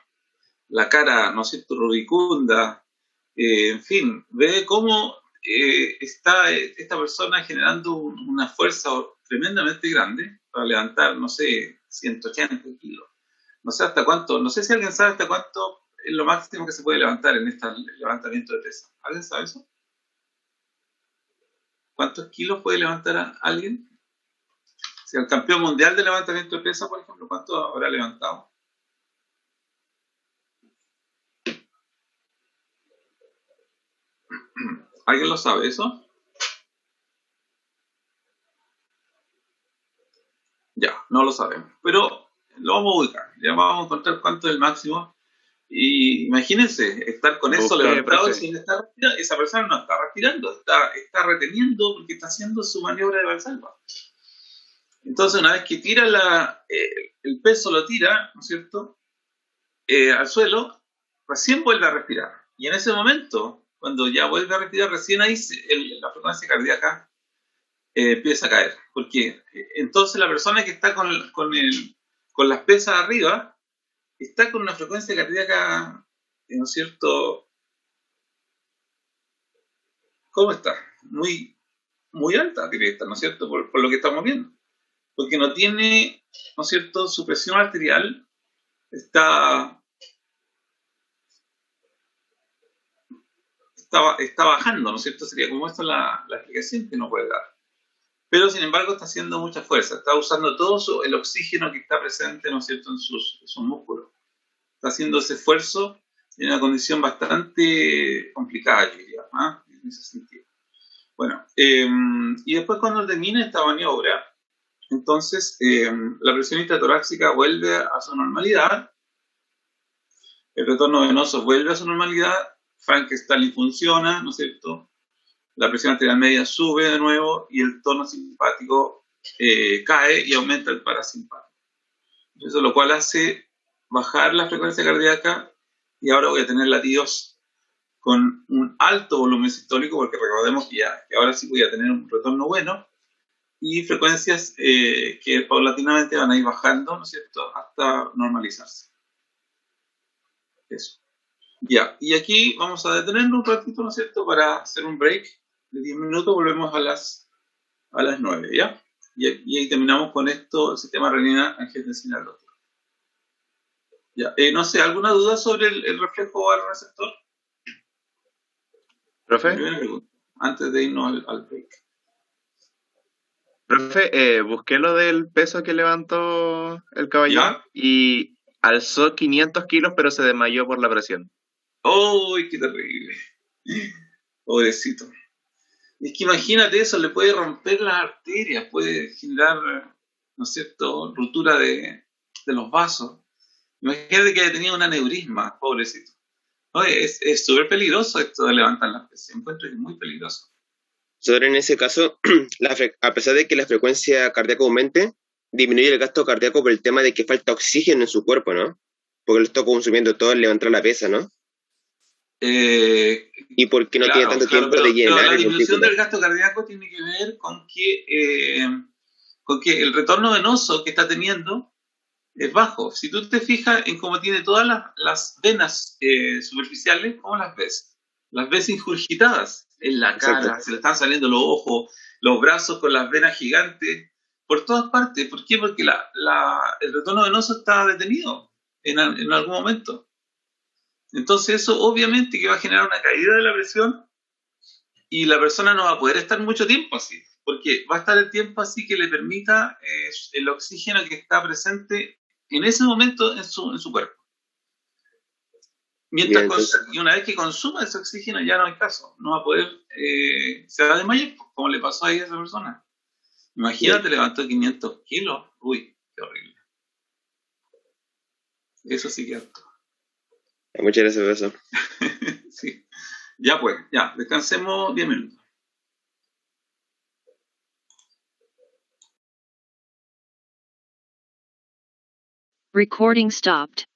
B: la cara, ¿no es cierto?, rubicunda, en fin, ve cómo está esta persona generando una fuerza tremendamente grande para levantar, no sé, 180 kilos. No sé hasta cuánto, no sé si alguien sabe hasta cuánto es lo máximo que se puede levantar en este levantamiento de pesas. ¿Alguien sabe eso? ¿Cuántos kilos puede levantar a alguien? Si el campeón mundial de levantamiento de pesas, por ejemplo, ¿cuánto habrá levantado? ¿Alguien lo sabe eso? Ya, no lo sabemos. Pero lo vamos a ubicar. Ya vamos a encontrar cuánto es el máximo. Y imagínense, estar con eso levantado y sin estar respirando. Esa persona no está respirando, está reteniendo porque está haciendo su maniobra de Valsalva. Entonces, una vez que tira el peso, lo tira, ¿no es cierto?, al suelo, recién vuelve a respirar. Y en ese momento, cuando ya vuelve a respirar, recién ahí la frecuencia cardíaca empieza a caer. Porque entonces la persona que está con las pesas arriba está con una frecuencia cardíaca, ¿no es cierto? ¿Cómo está? Muy, muy alta, directa, ¿no es cierto? Por lo que estamos viendo. Porque no tiene, ¿no es cierto?, su presión arterial está bajando, ¿no es cierto? Sería como esta la explicación que no puede dar. Pero, sin embargo, está haciendo mucha fuerza, está usando todo el oxígeno que está presente, ¿no es cierto?, en sus músculos. Está haciendo ese esfuerzo en una condición bastante complicada, yo diría, en ese sentido. Bueno, y después cuando termina esta maniobra, entonces la presión intratorácica vuelve a su normalidad, el retorno venoso vuelve a su normalidad, Frank-Starling funciona, ¿no es cierto? La presión arterial media sube de nuevo y el tono simpático cae y aumenta el parasimpático. Eso lo cual hace bajar la frecuencia cardíaca y ahora voy a tener latidos con un alto volumen sistólico, porque recordemos que ahora sí voy a tener un retorno bueno y frecuencias que paulatinamente van a ir bajando, ¿no es cierto?, hasta normalizarse. Eso. Ya, y aquí vamos a detenernos un ratito, ¿no es cierto?, para hacer un break de 10 minutos, volvemos a las 9, ¿ya? Y ahí terminamos con esto, el sistema renina-angiotensina al doctor. Ya, no sé, ¿alguna duda sobre el reflejo al receptor?
C: ¿Profe?
B: Primera pregunta, antes de irnos al break.
C: Profe, busqué lo del peso que levantó el caballero.
B: ¿Ya?
C: Y alzó 500 kilos, pero se desmayó por la presión.
B: ¡Uy, qué terrible! Pobrecito. Es que imagínate eso, le puede romper las arterias, puede generar, ¿no es cierto?, ruptura de los vasos. Imagínate que haya tenido un aneurisma, pobrecito. No, es súper peligroso esto de levantar la presión, encuentro que es muy peligroso.
D: Solo en ese caso, a pesar de que la frecuencia cardíaca aumente, disminuye el gasto cardíaco por el tema de que falta oxígeno en su cuerpo, ¿no? Porque lo está consumiendo todo al levantar la pesa, ¿no? Y porque no tiene tanto tiempo de llenar.
B: Pero la disminución del gasto cardíaco tiene que ver con que el retorno venoso que está teniendo es bajo. Si tú te fijas en cómo tiene todas las venas superficiales, ¿cómo las ves? Las ves ingurgitadas en la cara. Exacto. Se le están saliendo los ojos, los brazos con las venas gigantes, por todas partes. ¿Por qué? Porque el retorno venoso está detenido en algún momento. Entonces eso obviamente que va a generar una caída de la presión y la persona no va a poder estar mucho tiempo así, porque va a estar el tiempo así que le permita el oxígeno que está presente en ese momento en su cuerpo.
D: Bien, entonces,
B: Y una vez que consuma ese oxígeno ya no hay caso, no va a poder, se va a desmayar, como le pasó ahí a esa persona. Imagínate, levantó 500 kilos, uy, qué horrible. Eso sí que harto.
D: muchas gracias por eso.
B: Sí. Ya pues, ya, descansemos 10 minutos.
E: Recording stopped.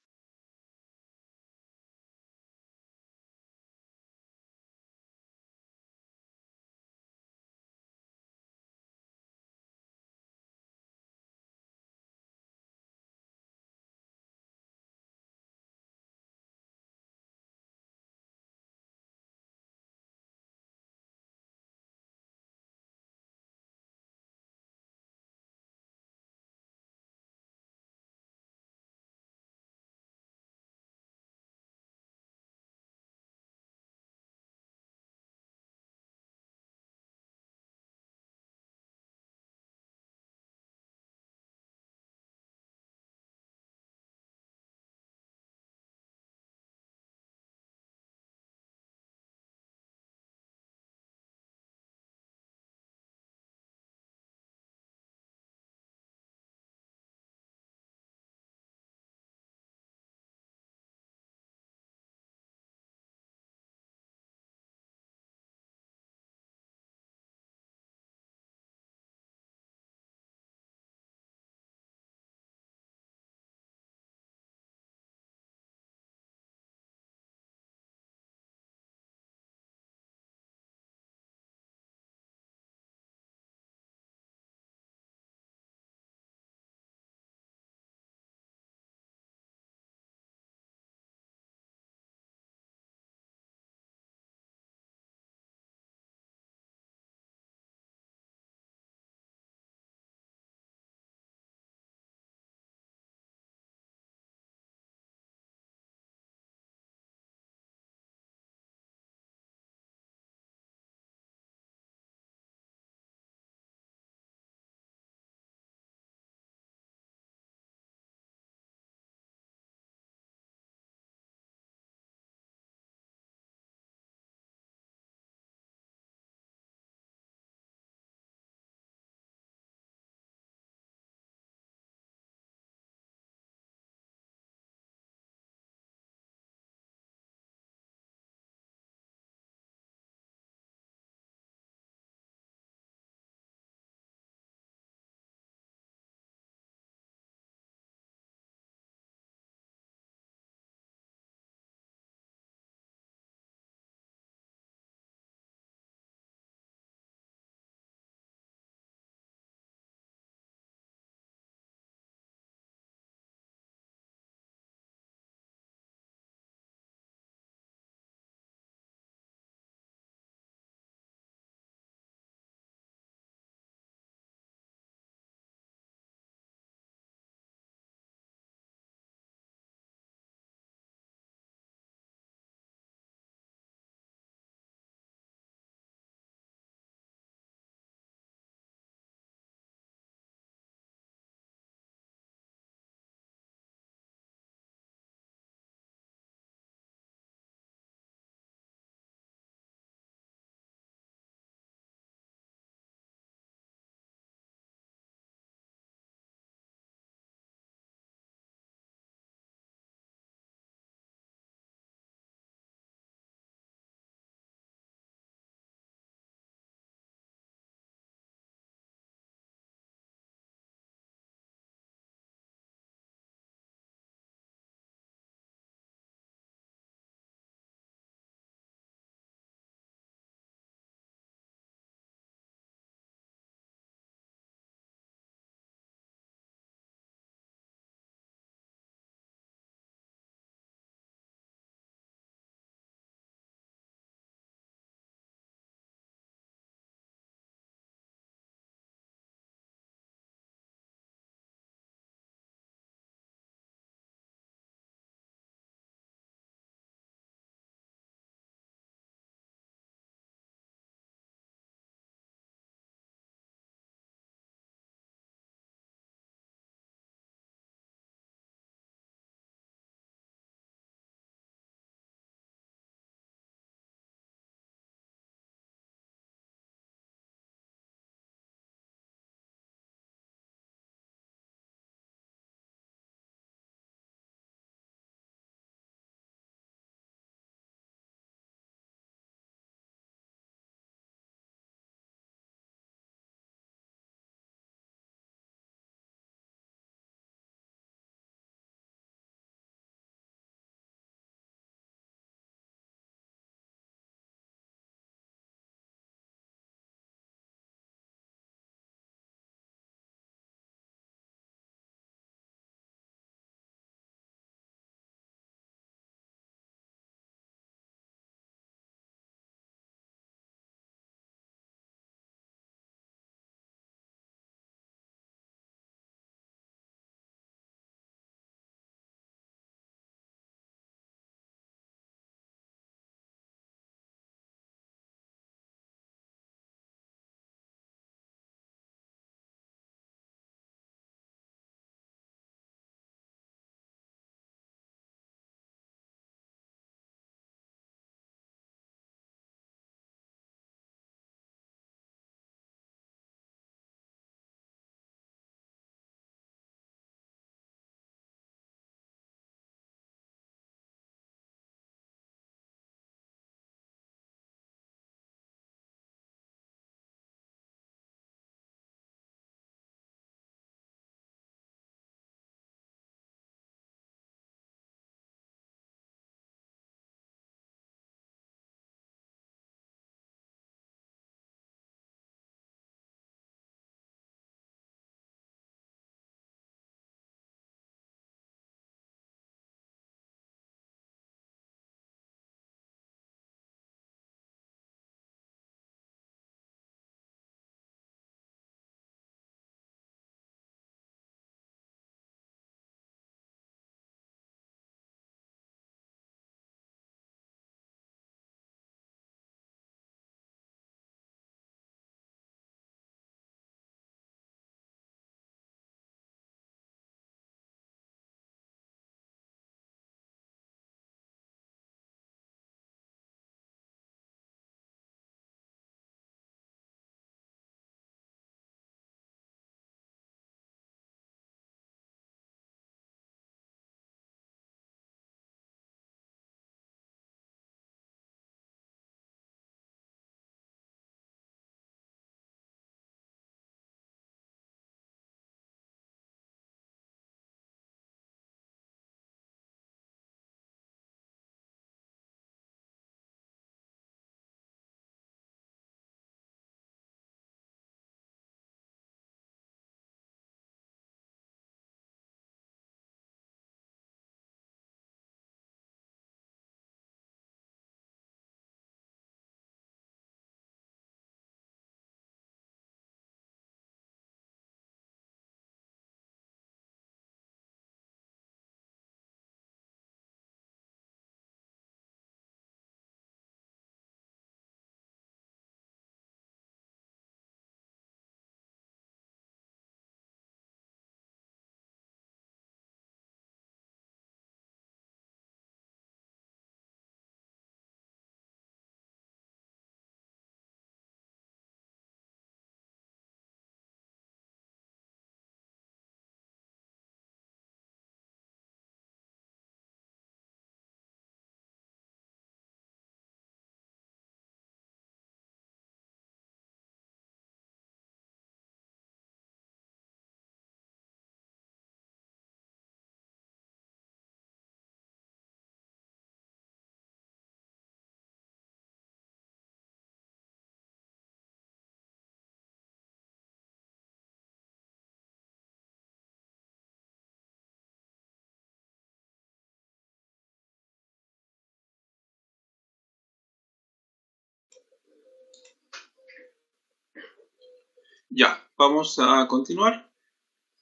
B: Ya, vamos a continuar.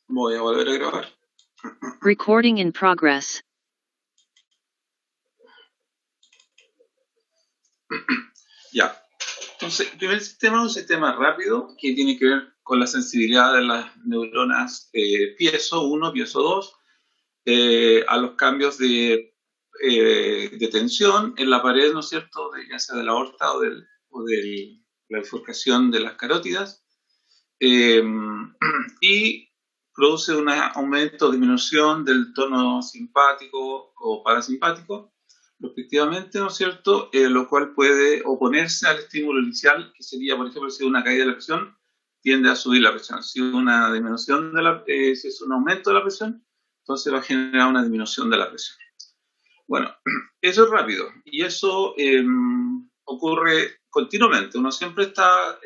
B: Voy a volver a grabar.
E: Recording in progress.
B: Ya. Entonces, el primer sistema es un sistema rápido que tiene que ver con la sensibilidad de las neuronas piezo 1, piezo 2, a los cambios de tensión en la pared, ¿no es cierto?, ya sea de la aorta o de la bifurcación de las carótidas, y produce un aumento o disminución del tono simpático o parasimpático, respectivamente, ¿no es cierto?, lo cual puede oponerse al estímulo inicial, que sería, por ejemplo, si una caída de la presión, tiende a subir la presión. Si una disminución si es un aumento de la presión, entonces va a generar una disminución de la presión. Bueno, eso es rápido y eso ocurre continuamente. Uno siempre está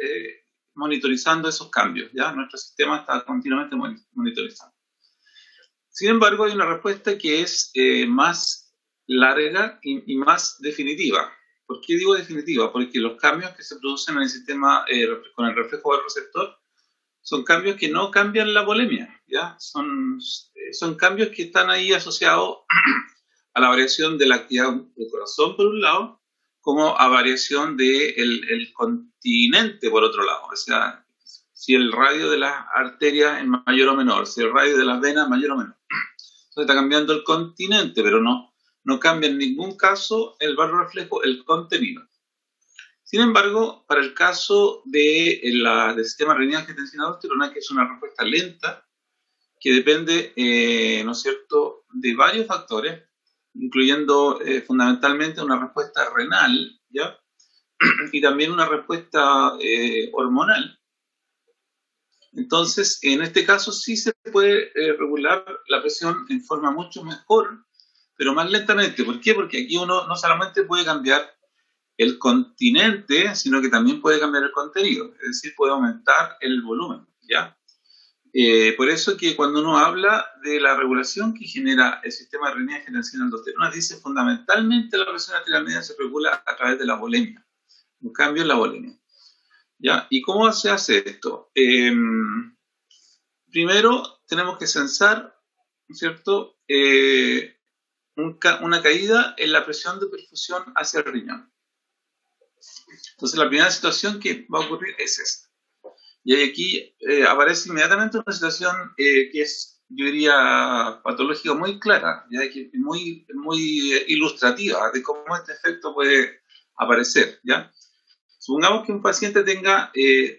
B: monitorizando esos cambios, ¿ya? Nuestro sistema está continuamente monitorizando. Sin embargo, hay una respuesta que es más larga y más definitiva. ¿Por qué digo definitiva? Porque los cambios que se producen en el sistema con el reflejo del receptor son cambios que no cambian la volemia, ¿ya? Son cambios que están ahí asociados a la variación de la actividad del corazón, por un lado, como a variación del continente, por otro lado. O sea, si el radio de las arterias es mayor o menor, si el radio de las venas es mayor o menor. Entonces está cambiando el continente, pero no cambia en ningún caso el baroreflejo, el contenido. Sin embargo, para el caso del sistema renina-angiotensina-aldosterona, que es una respuesta lenta, que depende, ¿no es cierto?, de varios factores, incluyendo fundamentalmente una respuesta renal, ¿ya? Y también una respuesta hormonal. Entonces, en este caso sí se puede regular la presión en forma mucho mejor, pero más lentamente. ¿Por qué? Porque aquí uno no solamente puede cambiar el continente, sino que también puede cambiar el contenido, es decir, puede aumentar el volumen, ¿ya? Por eso que cuando uno habla de la regulación que genera el sistema de renina-angiotensina-aldosterona, dice fundamentalmente la presión arterial media se regula a través de la volemia, un cambio en la volemia, ¿ya? ¿Y cómo se hace esto? Primero tenemos que censar, ¿no es cierto?, una caída en la presión de perfusión hacia el riñón. Entonces la primera situación que va a ocurrir es esta. Y aquí aparece inmediatamente una situación que es, yo diría, patológica muy clara, ¿ya? Que muy ilustrativa de cómo este efecto puede aparecer, ¿ya? Supongamos que un paciente tenga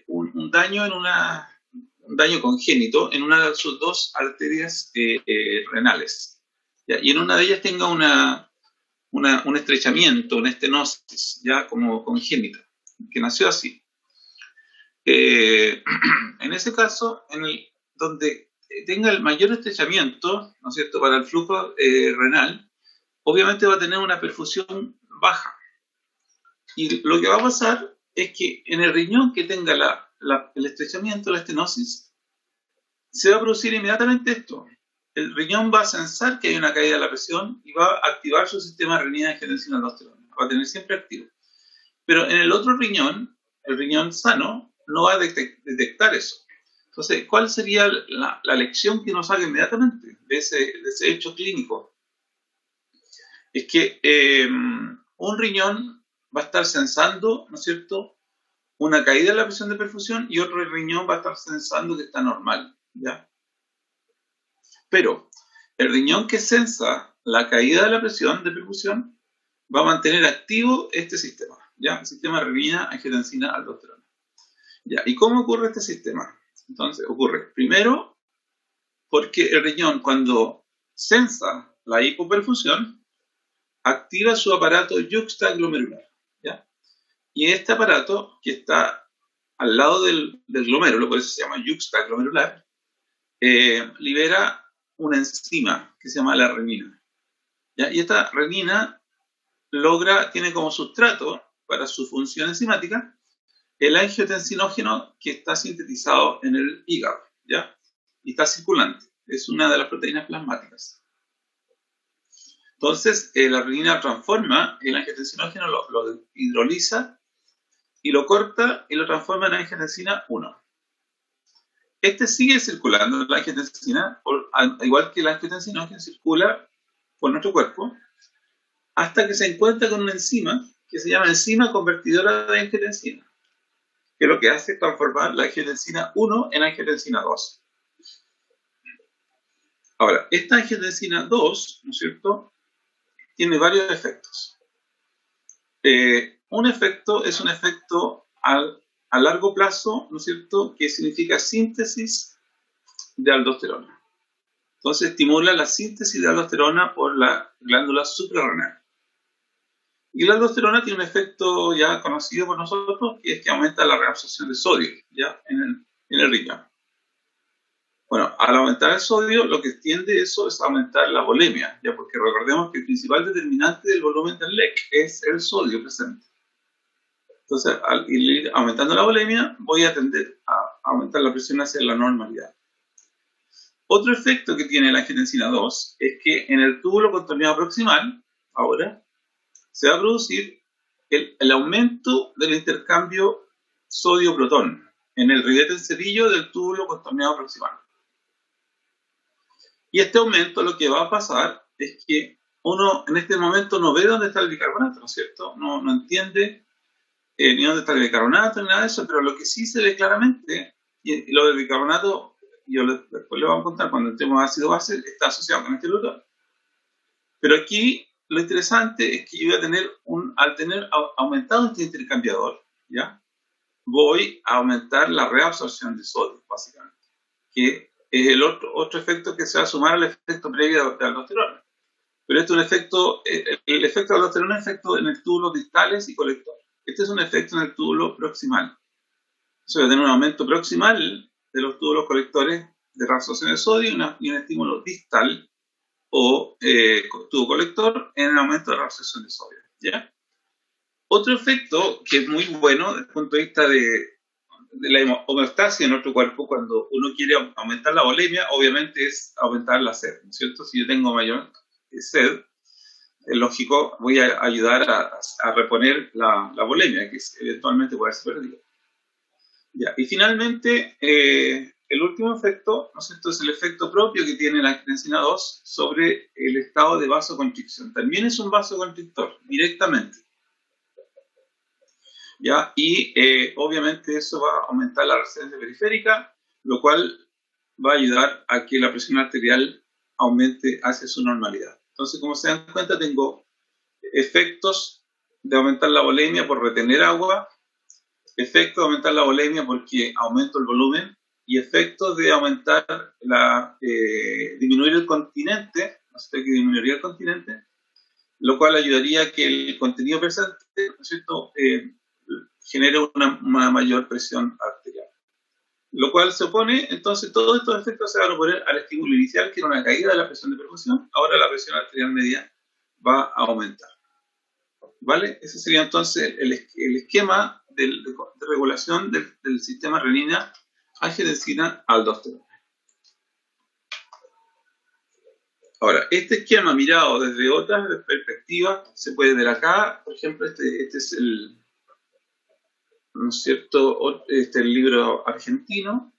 B: un daño un daño congénito en una de sus dos arterias renales, ¿ya? Y en una de ellas tenga un estrechamiento, una estenosis, ya como congénita, que nació así. En ese caso, donde tenga el mayor estrechamiento, ¿no es cierto?, para el flujo renal, obviamente va a tener una perfusión baja. Y lo que va a pasar es que en el riñón que tenga el estrechamiento, la estenosis, se va a producir inmediatamente esto. El riñón va a censar que hay una caída de la presión y va a activar su sistema de renina-angiotensina-aldosterona. Va a tener siempre activo. Pero en el otro riñón, el riñón sano, no va a detectar eso. Entonces, ¿cuál sería la lección que uno saca inmediatamente de ese hecho clínico? Es que un riñón va a estar censando, ¿no es cierto?, una caída de la presión de perfusión y otro riñón va a estar censando que está normal, ¿ya? Pero el riñón que censa la caída de la presión de perfusión va a mantener activo este sistema, ¿ya? El sistema renina-angiotensina-aldosterona. ¿Ya? ¿Y cómo ocurre este sistema? Entonces, ocurre primero porque el riñón, cuando censa la hipoperfusión, activa su aparato yuxtaglomerular, ¿ya? Y este aparato, que está al lado del glomérulo, por eso se llama yuxtaglomerular, libera una enzima que se llama la renina, ¿ya? Y esta renina tiene como sustrato para su función enzimática el angiotensinógeno que está sintetizado en el hígado, ¿ya? Y está circulante. Es una de las proteínas plasmáticas. Entonces, la renina transforma el angiotensinógeno, lo hidroliza y lo corta y lo transforma en angiotensina 1. Este sigue circulando, la angiotensina, al igual que la angiotensinógeno, circula por nuestro cuerpo hasta que se encuentra con una enzima que se llama enzima convertidora de angiotensina, que lo que hace es transformar la angiotensina 1 en angiotensina 2. Ahora, esta angiotensina 2, ¿no es cierto?, tiene varios efectos. Un efecto es un efecto a largo plazo, ¿no es cierto?, que significa síntesis de aldosterona. Entonces estimula la síntesis de aldosterona por la glándula suprarrenal. Y la aldosterona tiene un efecto ya conocido por nosotros, que es que aumenta la reabsorción de sodio ya en el riñón. Bueno, al aumentar el sodio, lo que tiende eso es aumentar la volemia, ya, porque recordemos que el principal determinante del volumen del LEC es el sodio presente. Entonces, al ir aumentando la volemia, voy a tender a aumentar la presión hacia la normalidad. Otro efecto que tiene la angiotensina 2 es que en el túbulo contorneado proximal, ahora, se va a producir el aumento del intercambio sodio-protón en el ribete cenillo del túbulo contorneado proximal. Y este aumento, lo que va a pasar es que uno en este momento no ve dónde está el bicarbonato, ¿no es cierto? No entiende ni dónde está el bicarbonato ni nada de eso, pero lo que sí se ve claramente, y lo del bicarbonato, después le vamos a contar cuando entremos a ácido-base, está asociado con este protón. Pero aquí lo interesante es que yo voy a tener, al tener aumentado este intercambiador, ¿ya?, voy a aumentar la reabsorción de sodio, básicamente, que es el otro efecto que se va a sumar al efecto previo de aldosterona. Pero este es un efecto, el efecto de aldosterona es un efecto en el túbulo distales y colector. Este es un efecto en el túbulo proximal. Entonces voy a tener un aumento proximal de los túbulos colectores de reabsorción de sodio y un estímulo distal o tubo colector en el aumento de reabsorción de sodio, ¿ya? Otro efecto que es muy bueno desde el punto de vista de la homeostasis en nuestro cuerpo, cuando uno quiere aumentar la volemia, obviamente es aumentar la sed, ¿no es cierto? Si yo tengo mayor sed, es lógico, voy a ayudar a reponer la volemia, que eventualmente puede ser perdida. Ya. Y finalmente, el último efecto, ¿no es cierto?, es el efecto propio que tiene la angiotensina 2 sobre el estado de vasoconstricción. También es un vasoconstrictor, directamente. ¿Ya? Y obviamente eso va a aumentar la resistencia periférica, lo cual va a ayudar a que la presión arterial aumente hacia su normalidad. Entonces, como se dan cuenta, tengo efectos de aumentar la volemia por retener agua, efectos de aumentar la volemia porque aumento el volumen, y efectos de aumentar disminuir el continente, no sé qué disminuiría el continente, lo cual ayudaría a que el contenido presente, ¿no es cierto?, genere una mayor presión arterial. Lo cual se opone, entonces todos estos efectos se van a oponer al estímulo inicial, que era una caída de la presión de perfusión. Ahora la presión arterial media va a aumentar. ¿Vale? Ese sería entonces el esquema de regulación del sistema renina, angiotensina, aldosterona. Ahora, este esquema mirado desde otras perspectivas, se puede ver acá, por ejemplo, este es el, ¿no es cierto?, el libro argentino,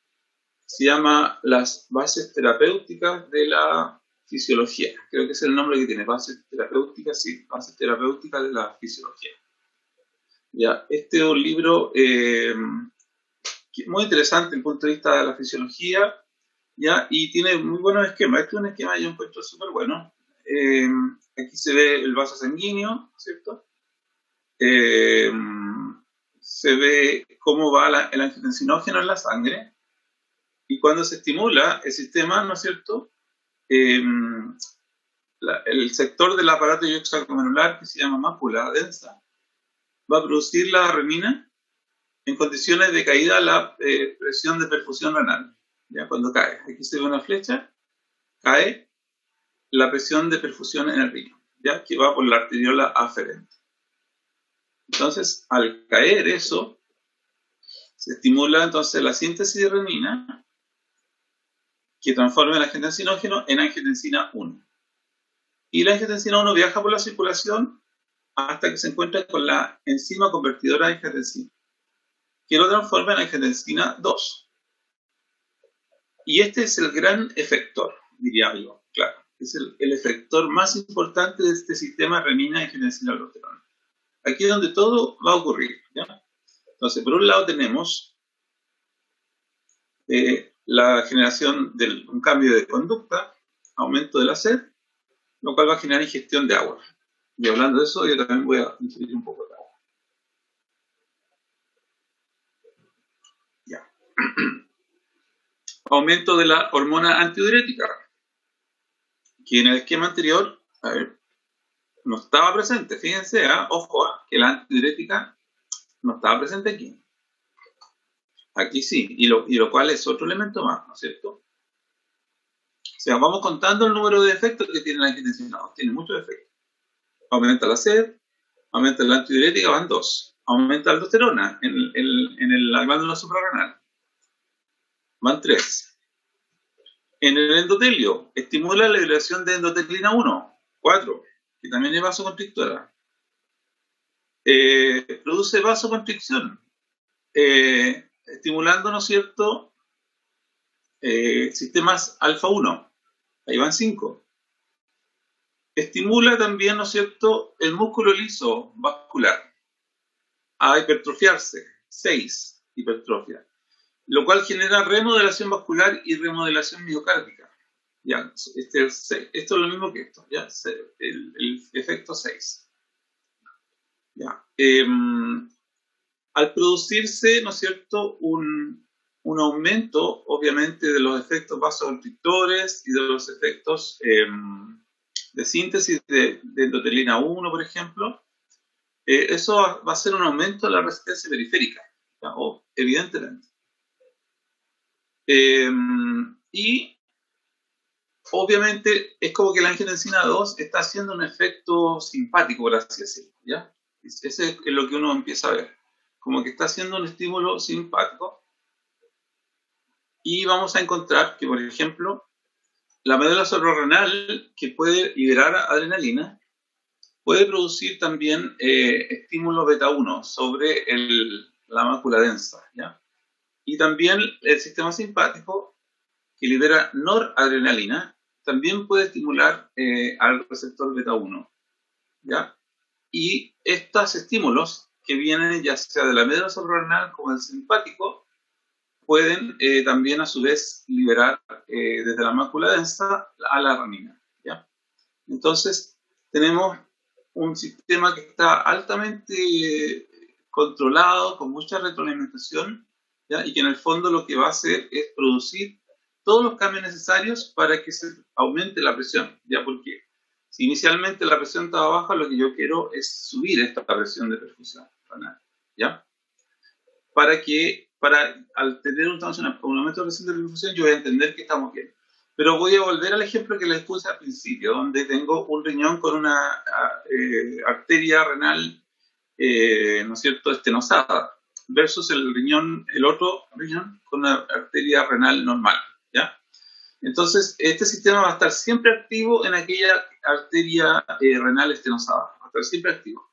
B: se llama Las bases terapéuticas de la fisiología. Creo que es el nombre que tiene, bases terapéuticas, sí, bases terapéuticas de la fisiología. Ya, este es un libro muy interesante desde el punto de vista de la fisiología, ¿ya? Y tiene muy buenos esquemas. Este es un esquema que yo encuentro súper bueno. Aquí se ve el vaso sanguíneo, ¿cierto? Se ve cómo va el angiotensinógeno en la sangre, y cuando se estimula el sistema, ¿no es cierto?, el sector del aparato extraglmerular, que se llama mácula densa, va a producir la renina en condiciones de caída a la presión de perfusión renal. Ya, cuando cae, aquí se ve una flecha, cae la presión de perfusión en el riñón, ya, que va por la arteriola aferente. Entonces, al caer eso, se estimula entonces la síntesis de renina, que transforma el angiotensinógeno en angiotensina 1. Y la angiotensina 1 viaja por la circulación hasta que se encuentra con la enzima convertidora de angiotensina, que lo transforma en angiotensina 2. Y este es el gran efector, diría yo, claro. Es el efector más importante de este sistema renina-angiotensina-aldosterona. Aquí es donde todo va a ocurrir, ¿ya? Entonces, por un lado tenemos la generación de un cambio de conducta, aumento de la sed, lo cual va a generar ingestión de agua. Y hablando de eso, yo también voy a ingerir un poco de agua. Ya. Aumento de la hormona antidiurética, que en el esquema anterior, a ver, no estaba presente. Fíjense, ojo, que la antidiurética no estaba presente aquí. Aquí sí, y lo cual es otro elemento más, ¿no es cierto? O sea, vamos contando el número de efectos que tiene la angiotensina 2. Tiene muchos efectos. Aumenta la sed, aumenta la antidiurética, van 2. Aumenta la aldosterona en la glándula suprarrenal. Van 3. En el endotelio, estimula la liberación de endotelina 1, 4, que también es vasoconstrictora. Produce vasoconstricción, estimulando, ¿no es cierto?, sistemas alfa 1. Ahí van 5. Estimula también, ¿no es cierto?, el músculo liso vascular a hipertrofiarse. 6, hipertrofia. Lo cual genera remodelación vascular y remodelación miocárdica. Ya, esto es lo mismo que esto, ¿ya? El efecto 6. Ya. Al producirse, ¿no es cierto?, un aumento, obviamente, de los efectos vasoconstrictores y de los efectos de síntesis de endotelina 1, por ejemplo, eso va a ser un aumento de la resistencia periférica, ¿ya? Evidentemente. Y obviamente es como que la angiotensina 2 está haciendo un efecto simpático, por así decirlo, ¿ya? Ese es lo que uno empieza a ver, como que está haciendo un estímulo simpático. Y vamos a encontrar que, por ejemplo, la médula suprarrenal, que puede liberar adrenalina, puede producir también estímulo beta 1 sobre la mácula densa, ¿ya? Y también el sistema simpático, que libera noradrenalina, también puede estimular al receptor beta 1, ¿ya? Y estos estímulos que vienen ya sea de la médula suprarrenal como del simpático, pueden también a su vez liberar desde la mácula densa a la renina, ¿ya? Entonces tenemos un sistema que está altamente controlado, con mucha retroalimentación, ¿ya? Y que en el fondo lo que va a hacer es producir todos los cambios necesarios para que se aumente la presión, ¿ya? Porque si inicialmente la presión estaba baja, lo que yo quiero es subir esta presión de perfusión renal, ¿ya? Al tener un aumento de presión de perfusión, yo voy a entender que estamos bien. Pero voy a volver al ejemplo que les puse al principio, donde tengo un riñón con una arteria renal, ¿no es cierto?, estenosada, versus el otro riñón con una arteria renal normal, ¿ya? Entonces, este sistema va a estar siempre activo en aquella arteria renal estenosada, va a estar siempre activo,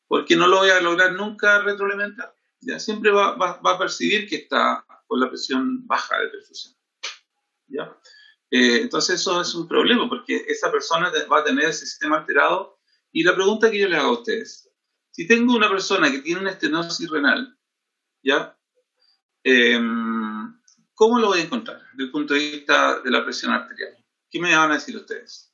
B: porque no lo voy a lograr nunca retroalimentar, ¿ya? Siempre va a percibir que está con la presión baja de perfusión, ¿ya? Entonces eso es un problema, porque esa persona va a tener ese sistema alterado. Y la pregunta que yo les hago a ustedes, si tengo una persona que tiene una estenosis renal, ¿ya? ¿Cómo lo voy a encontrar desde el punto de vista de la presión arterial? ¿Qué me van a decir ustedes?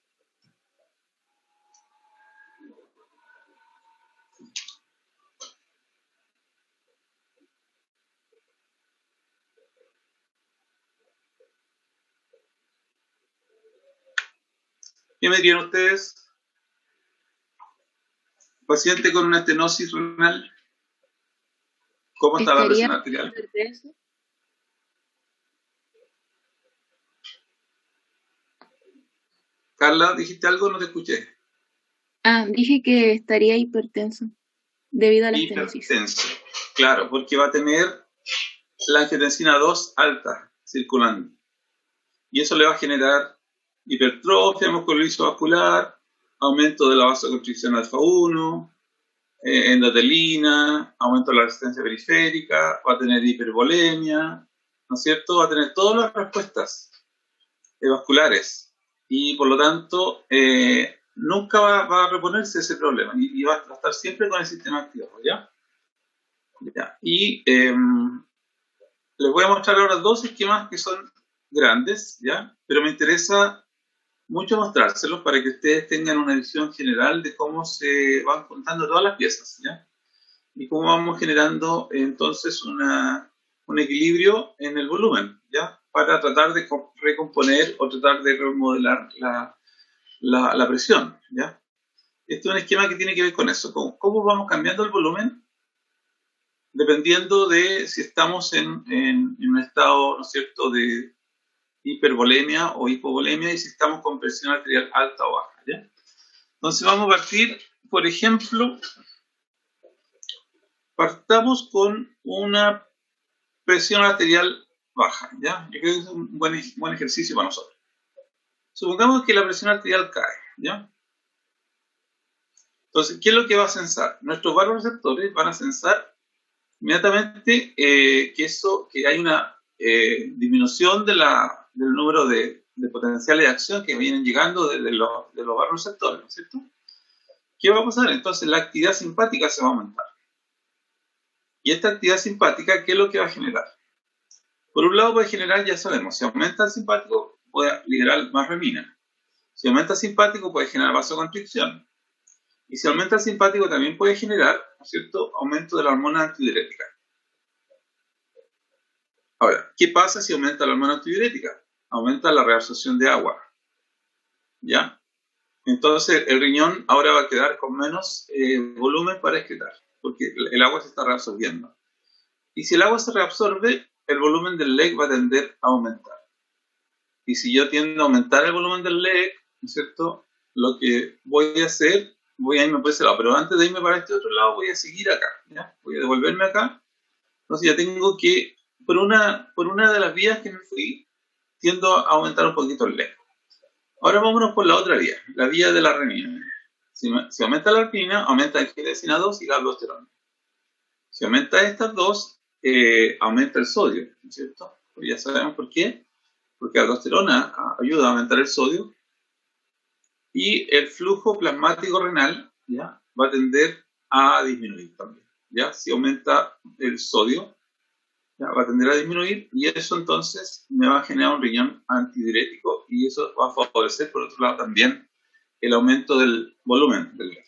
B: ¿Qué me dirían ustedes? Paciente con una estenosis renal, ¿cómo está la presión arterial? Carla, ¿dijiste algo? No te escuché.
F: Dije que estaría hipertenso debido a la estenosis.
B: Hipertenso, claro, porque va a tener la angiotensina 2 alta circulando. Y eso le va a generar hipertrofia musculolisovascular, aumento de la vasoconstricción alfa 1, endotelina, aumento de la resistencia periférica, va a tener hipervolemia, ¿no es cierto?, va a tener todas las respuestas vasculares y por lo tanto nunca va a reponerse ese problema y va a estar siempre con el sistema activo, ¿ya? Y les voy a mostrar ahora dos esquemas que son grandes, ¿ya? Pero me interesa mucho mostrárselos para que ustedes tengan una visión general de cómo se van juntando todas las piezas, ¿ya? Y cómo vamos generando entonces un equilibrio en el volumen, ¿ya? Para tratar de recomponer o tratar de remodelar la presión, ¿ya? Este es un esquema que tiene que ver con eso, cómo vamos cambiando el volumen dependiendo de si estamos en un estado, ¿no es cierto?, de hipervolemia o hipovolemia y si estamos con presión arterial alta o baja, ¿ya? Entonces vamos a partir, por ejemplo, partamos con una presión arterial baja, ¿ya? Yo creo que es un buen ejercicio para nosotros. Supongamos que la presión arterial cae, ¿ya? Entonces, ¿qué es lo que va a censar? Nuestros vasoreceptores van a censar inmediatamente que hay una disminución del número de potenciales de acción que vienen llegando de los vasoreceptores, ¿no es cierto? ¿Qué va a pasar? Entonces la actividad simpática se va a aumentar. Y esta actividad simpática, ¿qué es lo que va a generar? Por un lado puede generar, ya sabemos, si aumenta el simpático puede liberar más remina. Si aumenta el simpático puede generar vasoconstricción. Y si aumenta el simpático también puede generar, ¿no es cierto?, aumento de la hormona antidiurética. Ahora, ¿qué pasa si aumenta la hormona antidiurética? Aumenta la reabsorción de agua, ¿ya? Entonces el riñón ahora va a quedar con menos volumen para excretar, porque el agua se está reabsorbiendo. Y si el agua se reabsorbe, el volumen del leg va a tender a aumentar. Y si yo tiendo a aumentar el volumen del leg, ¿no es cierto?, lo que voy a hacer, voy a irme por ese lado, pero antes de irme para este otro lado voy a seguir acá, ¿ya? Voy a devolverme acá. Entonces ya tengo que, por una de las vías que me fui, tiendo a aumentar un poquito el leg. Ahora vámonos por la otra vía, la vía de la renina. Si aumenta la renina, aumenta la angiotensina 2 y la aldosterona. Si aumenta estas dos, aumenta el sodio, ¿no es cierto? Pues ya sabemos por qué. Porque la aldosterona ayuda a aumentar el sodio y el flujo plasmático renal, ¿ya?, va a tender a disminuir también, ¿ya? Si aumenta el sodio, ¿ya?, va a tender a disminuir y eso entonces me va a generar un riñón antidiurético y eso va a favorecer, por otro lado, también el aumento del volumen del leg.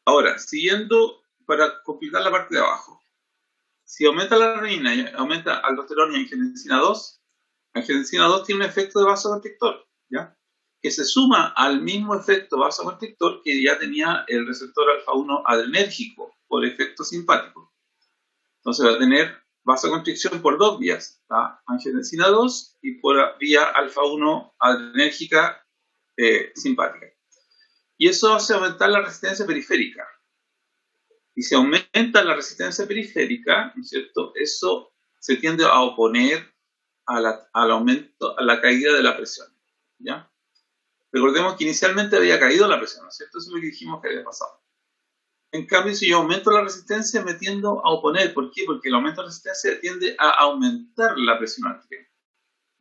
B: Ahora, siguiendo para complicar la parte de abajo, si aumenta la renina y aumenta aldosterona y angiotensina 2, angiotensina 2 tiene un efecto de vasoconstrictor, ¿ya?, que se suma al mismo efecto vasoconstrictor que ya tenía el receptor alfa-1 adrenérgico por efecto simpático. Entonces va a tener vasoconstricción por dos vías, la angiotensina 2 y por vía alfa-1 adrenérgica simpática. Y eso hace aumentar la resistencia periférica. Y si aumenta la resistencia periférica, ¿no es cierto?, eso se tiende a oponer al aumento, a la caída de la presión, ¿ya? Recordemos que inicialmente había caído la presión, ¿no es cierto? Eso es lo que dijimos que había pasado. En cambio, si yo aumento la resistencia, me tiendo a oponer. ¿Por qué? Porque el aumento de resistencia tiende a aumentar la presión arterial.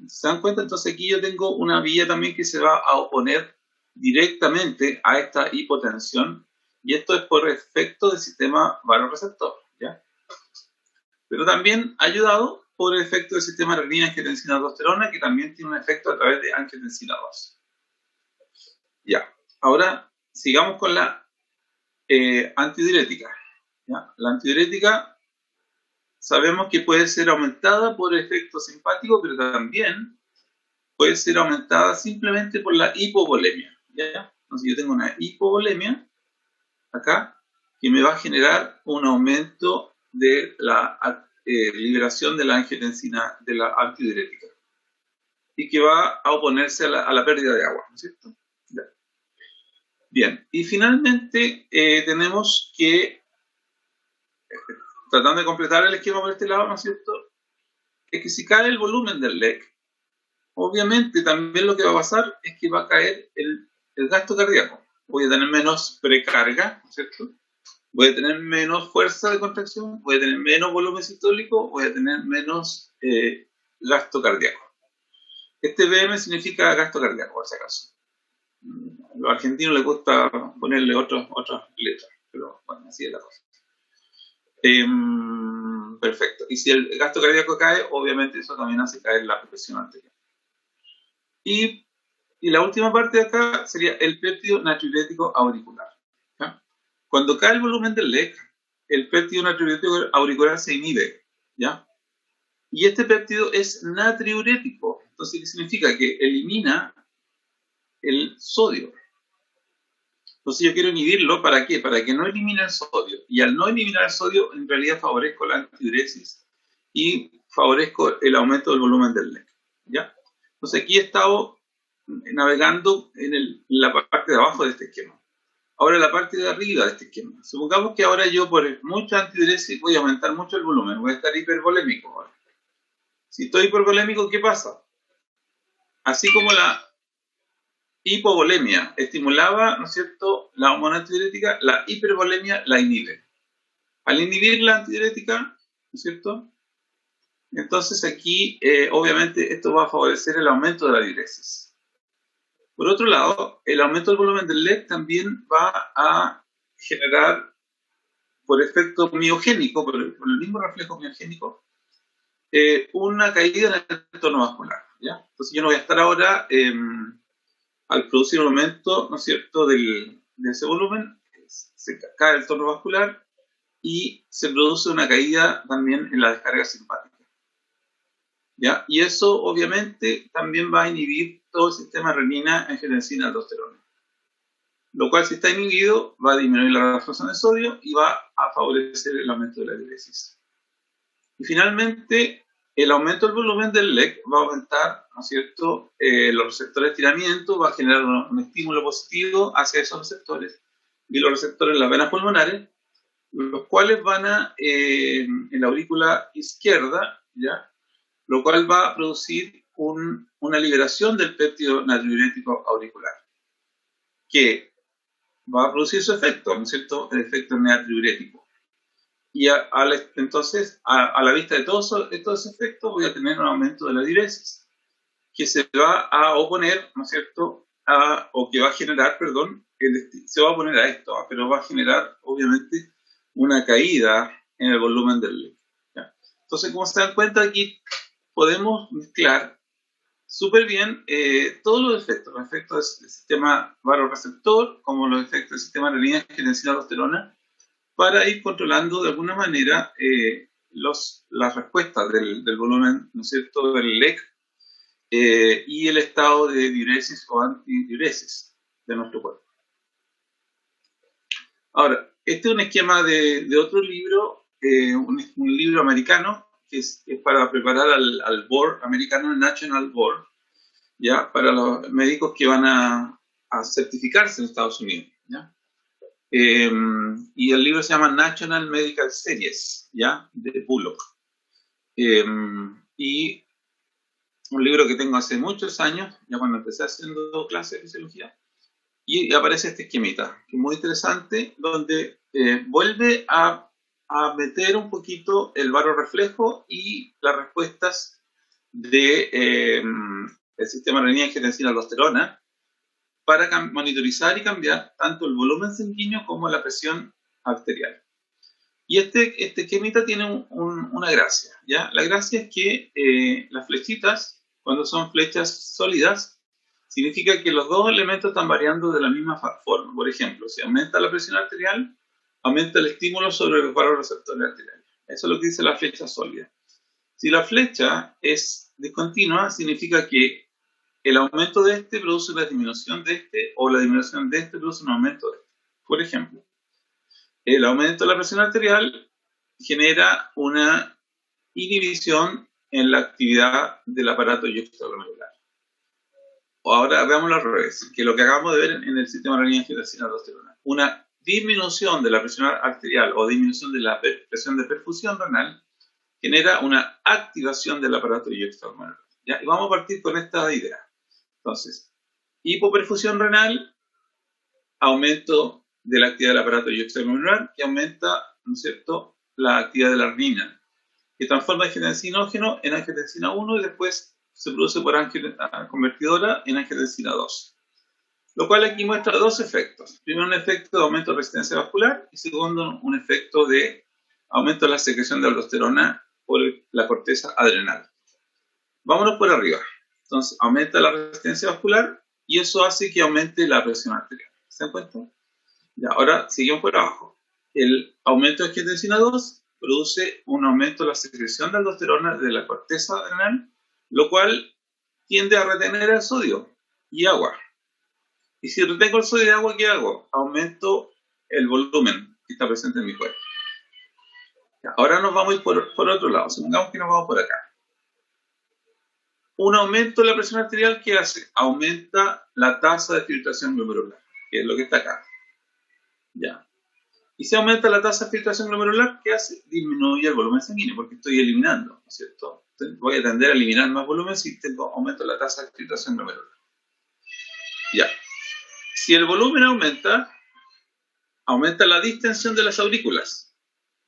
B: ¿Se dan cuenta? Entonces aquí yo tengo una vía también que se va a oponer directamente a esta hipotensión, y esto es por efecto del sistema vasoreceptor, ¿ya? Pero también ayudado por el efecto del sistema renina, angiotensina, aldosterona, que también tiene un efecto a través de angiotensina 2. Ya, ahora sigamos con la antidiurética, ¿ya? La antidiurética sabemos que puede ser aumentada por efecto simpático, pero también puede ser aumentada simplemente por la hipovolemia, ¿ya? Entonces yo tengo una hipovolemia acá que me va a generar un aumento de la liberación de la angiotensina, de la antidiurética, y que va a oponerse a la pérdida de agua, ¿no es cierto? Ya. Bien, y finalmente tenemos que, tratando de completar el esquema por este lado, ¿no es cierto?, es que si cae el volumen del leg, obviamente también lo que va a pasar es que va a caer el gasto cardíaco. Voy a tener menos precarga, ¿no es cierto?, Voy a tener menos fuerza de contracción, voy a tener menos volumen sistólico, voy a tener menos gasto cardíaco. Este BM significa gasto cardíaco, por si acaso. A los argentinos les gusta ponerle otras letras, pero bueno, así es la cosa. Perfecto. Y si el gasto cardíaco cae, obviamente eso también hace caer la presión arterial. Y la última parte de acá sería el péptido natriurético auricular. ¿Ya? Cuando cae el volumen del LEC, el péptido natriurético auricular se inhibe, ¿ya? Y este péptido es natriurético. Entonces, ¿qué significa? Que elimina el sodio. Entonces yo quiero inhibirlo, ¿para qué? Para que no elimine el sodio. Y al no eliminar el sodio, en realidad favorezco la antidiuresis y favorezco el aumento del volumen del LEC, ¿ya? Entonces aquí he estado navegando en la parte de abajo de este esquema. Ahora la parte de arriba de este esquema. Supongamos que ahora yo por mucha antidiuresis voy a aumentar mucho el volumen, voy a estar hipervolémico ahora. Si estoy hipervolémico, ¿qué pasa? Así como la hipovolemia estimulaba, ¿no es cierto?, la hormona antidiurética, la hipervolemia la inhibe. Al inhibir la antidiurética, ¿no es cierto?, entonces aquí, obviamente, esto va a favorecer el aumento de la diuresis. Por otro lado, el aumento del volumen del LEC también va a generar, por efecto miogénico, por el mismo reflejo miogénico, una caída en el tono vascular, ¿ya? Entonces yo no voy a estar ahora, al producir un aumento, ¿no es cierto?, de ese volumen, se cae el tono vascular y se produce una caída también en la descarga simpática, ¿ya? Y eso obviamente también va a inhibir todo el sistema renina, angiotensina, aldosterona. Lo cual, si está inhibido, va a disminuir la absorción de sodio y va a favorecer el aumento de la diuresis. Y finalmente, el aumento del volumen del LEC va a aumentar, ¿no es cierto?, los receptores de estiramiento, va a generar un estímulo positivo hacia esos receptores, y los receptores en las venas pulmonares, los cuales van a, en la aurícula izquierda, ¿ya?, lo cual va a producir una liberación del péptido natriurético auricular, que va a producir su efecto, ¿no es cierto?, el efecto natriurético. Y entonces, a la vista de todos estos efectos, voy a tener un aumento de la diuresis, que se va a oponer, ¿no es cierto?, o que va a generar, perdón, se va a oponer a esto, pero va a generar, obviamente, una caída en el volumen del LEC. Entonces, como se dan cuenta, aquí podemos mezclar súper bien todos los efectos del sistema vasoreceptor, como los efectos del sistema renina-angiotensina aldosterona, para ir controlando de alguna manera las respuestas del volumen, ¿no es cierto?, del LEC y el estado de diuresis o antidiuresis de nuestro cuerpo. Ahora, este es un esquema de otro libro, un libro americano, que es para preparar al board americano, el National Board, ¿ya?, para los médicos que van a certificarse en Estados Unidos, ¿ya? Y el libro se llama National Medical Series, ¿ya?, de Bullock. Y un libro que tengo hace muchos años, ya cuando empecé haciendo clases de fisiología, y aparece este esquemita, que es muy interesante, donde vuelve a meter un poquito el varoreflejo y las respuestas del sistema renina-angiotensina aldosterona para monitorizar y cambiar tanto el volumen sanguíneo como la presión arterial. Y este esquemita tiene una gracia, ¿ya? La gracia es que las flechitas, cuando son flechas sólidas, significa que los dos elementos están variando de la misma forma. Por ejemplo, si aumenta la presión arterial, aumenta el estímulo sobre los vasoreceptores arteriales. Eso es lo que dice la flecha sólida. Si la flecha es discontinua, significa que el aumento de este produce una disminución de este, o la disminución de este produce un aumento de este. Por ejemplo, el aumento de la presión arterial genera una inhibición en la actividad del aparato yuxtaglomerular. Ahora veámoslo al revés, que lo que acabamos de ver en el sistema renina-angiotensina aldosterona. Una disminución de la presión arterial o disminución de la presión de perfusión renal genera una activación del aparato yuxtaglomerular. ¿Ya? Y vamos a partir con esta idea. Entonces, hipoperfusión renal, aumento de la actividad del aparato extracelular, que aumenta, ¿no es cierto?, la actividad de la arginina, que transforma angiotensinógeno en angiotensina 1 y después se produce por convertidora en angiotensina 2. Lo cual aquí muestra dos efectos. Primero, un efecto de aumento de resistencia vascular y segundo, un efecto de aumento de la secreción de aldosterona por la corteza adrenal. Vámonos por arriba. Entonces, aumenta la resistencia vascular y eso hace que aumente la presión arterial. ¿Se dan cuenta? Ya, ahora seguimos por abajo. El aumento de angiotensina 2 produce un aumento de la secreción de aldosterona de la corteza adrenal, lo cual tiende a retener el sodio y agua. Y si retengo el sodio y agua, ¿qué hago? Aumento el volumen que está presente en mi cuerpo. Ya, ahora nos vamos a ir por otro lado. Supongamos que nos vamos por acá. Un aumento de la presión arterial, ¿qué hace? Aumenta la tasa de filtración glomerular, que es lo que está acá. Ya. Y si aumenta la tasa de filtración glomerular, ¿qué hace? Disminuye el volumen sanguíneo, porque estoy eliminando, ¿no es cierto? Entonces, voy a tender a eliminar más volumen si tengo aumento de la tasa de filtración glomerular. Ya. Si el volumen aumenta, aumenta la distensión de las aurículas.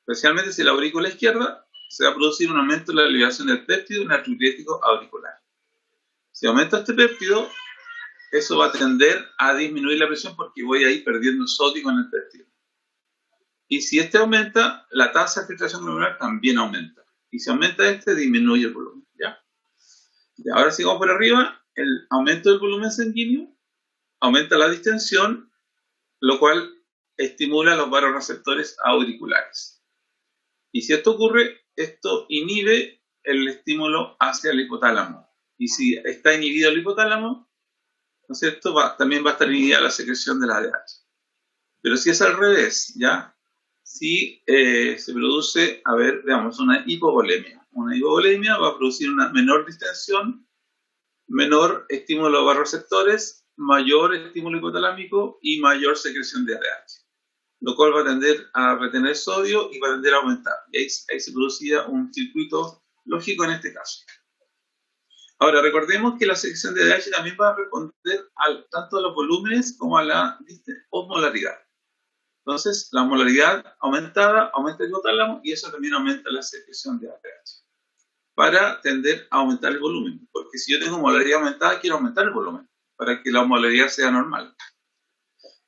B: Especialmente si la aurícula izquierda, se va a producir un aumento en la liberación del péptido natriurético auricular. Si aumenta este péptido, eso va a tender a disminuir la presión porque voy a ir perdiendo sodio en el péptido. Y si este aumenta, la tasa de filtración glomerular también aumenta. Y si aumenta este, disminuye el volumen. ¿Ya? Y ahora sigamos por arriba. El aumento del volumen sanguíneo aumenta la distensión, lo cual estimula los vasoreceptores auriculares. Y si esto ocurre, esto inhibe el estímulo hacia el hipotálamo. Y si está inhibido el hipotálamo, ¿no es cierto?, también va a estar inhibida la secreción de la ADH. Pero si es al revés, ¿ya? Si se produce, a ver, veamos, una hipovolemia. Una hipovolemia va a producir una menor distensión, menor estímulo a los vasoreceptores, mayor estímulo hipotalámico y mayor secreción de ADH. Lo cual va a tender a retener sodio y va a tender a aumentar. Y ahí se producía un circuito lógico en este caso. Ahora, recordemos que la secreción de ADH también va a responder tanto a los volúmenes como a la osmolaridad. Entonces, la molaridad aumentada aumenta el hipotálamo y eso también aumenta la secreción de ADH. Para tender a aumentar el volumen. Porque si yo tengo molaridad aumentada, quiero aumentar el volumen. Para que la osmolaridad sea normal.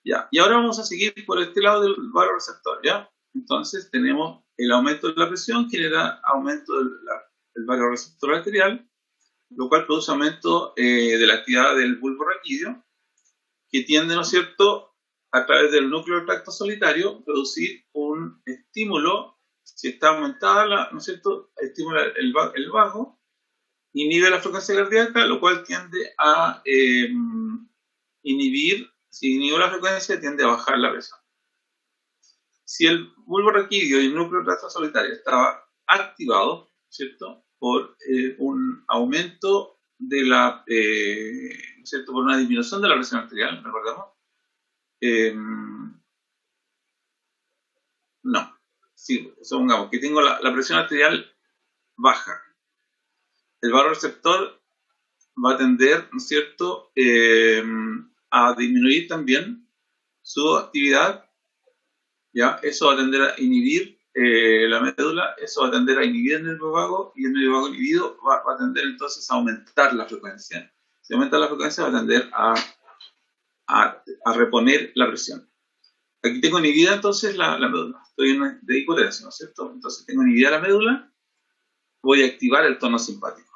B: Ya, y ahora vamos a seguir por este lado del vasoreceptor, ¿ya? Entonces tenemos el aumento de la presión, genera aumento del vasoreceptor arterial, lo cual produce aumento de la actividad del bulbo raquídeo, que tiende, ¿no es cierto?, a través del núcleo del tracto solitario, producir un estímulo, si está aumentada, ¿no es cierto?, estimula el vago, inhibe la frecuencia cardíaca, lo cual tiende a inhibir. Si inhibe la frecuencia, tiende a bajar la presión. Si el bulbo raquídeo y el núcleo del tracto solitario estaba activado, ¿cierto?, por un aumento de la, ¿cierto?, por una disminución de la presión arterial, ¿recordamos? No. Sí, supongamos que tengo la presión arterial baja. El vasoreceptor va a tender, ¿no es cierto?, a disminuir también su actividad, ¿ya? Eso va a tender a inhibir la médula, eso va a tender a inhibir el nervio vago y el nervio vago inhibido va a tender entonces a aumentar la frecuencia. Si aumenta la frecuencia va a tender a reponer la presión. Aquí tengo inhibida entonces la médula, estoy de hipotensión, ¿no es cierto? Entonces tengo inhibida la médula, voy a activar el tono simpático.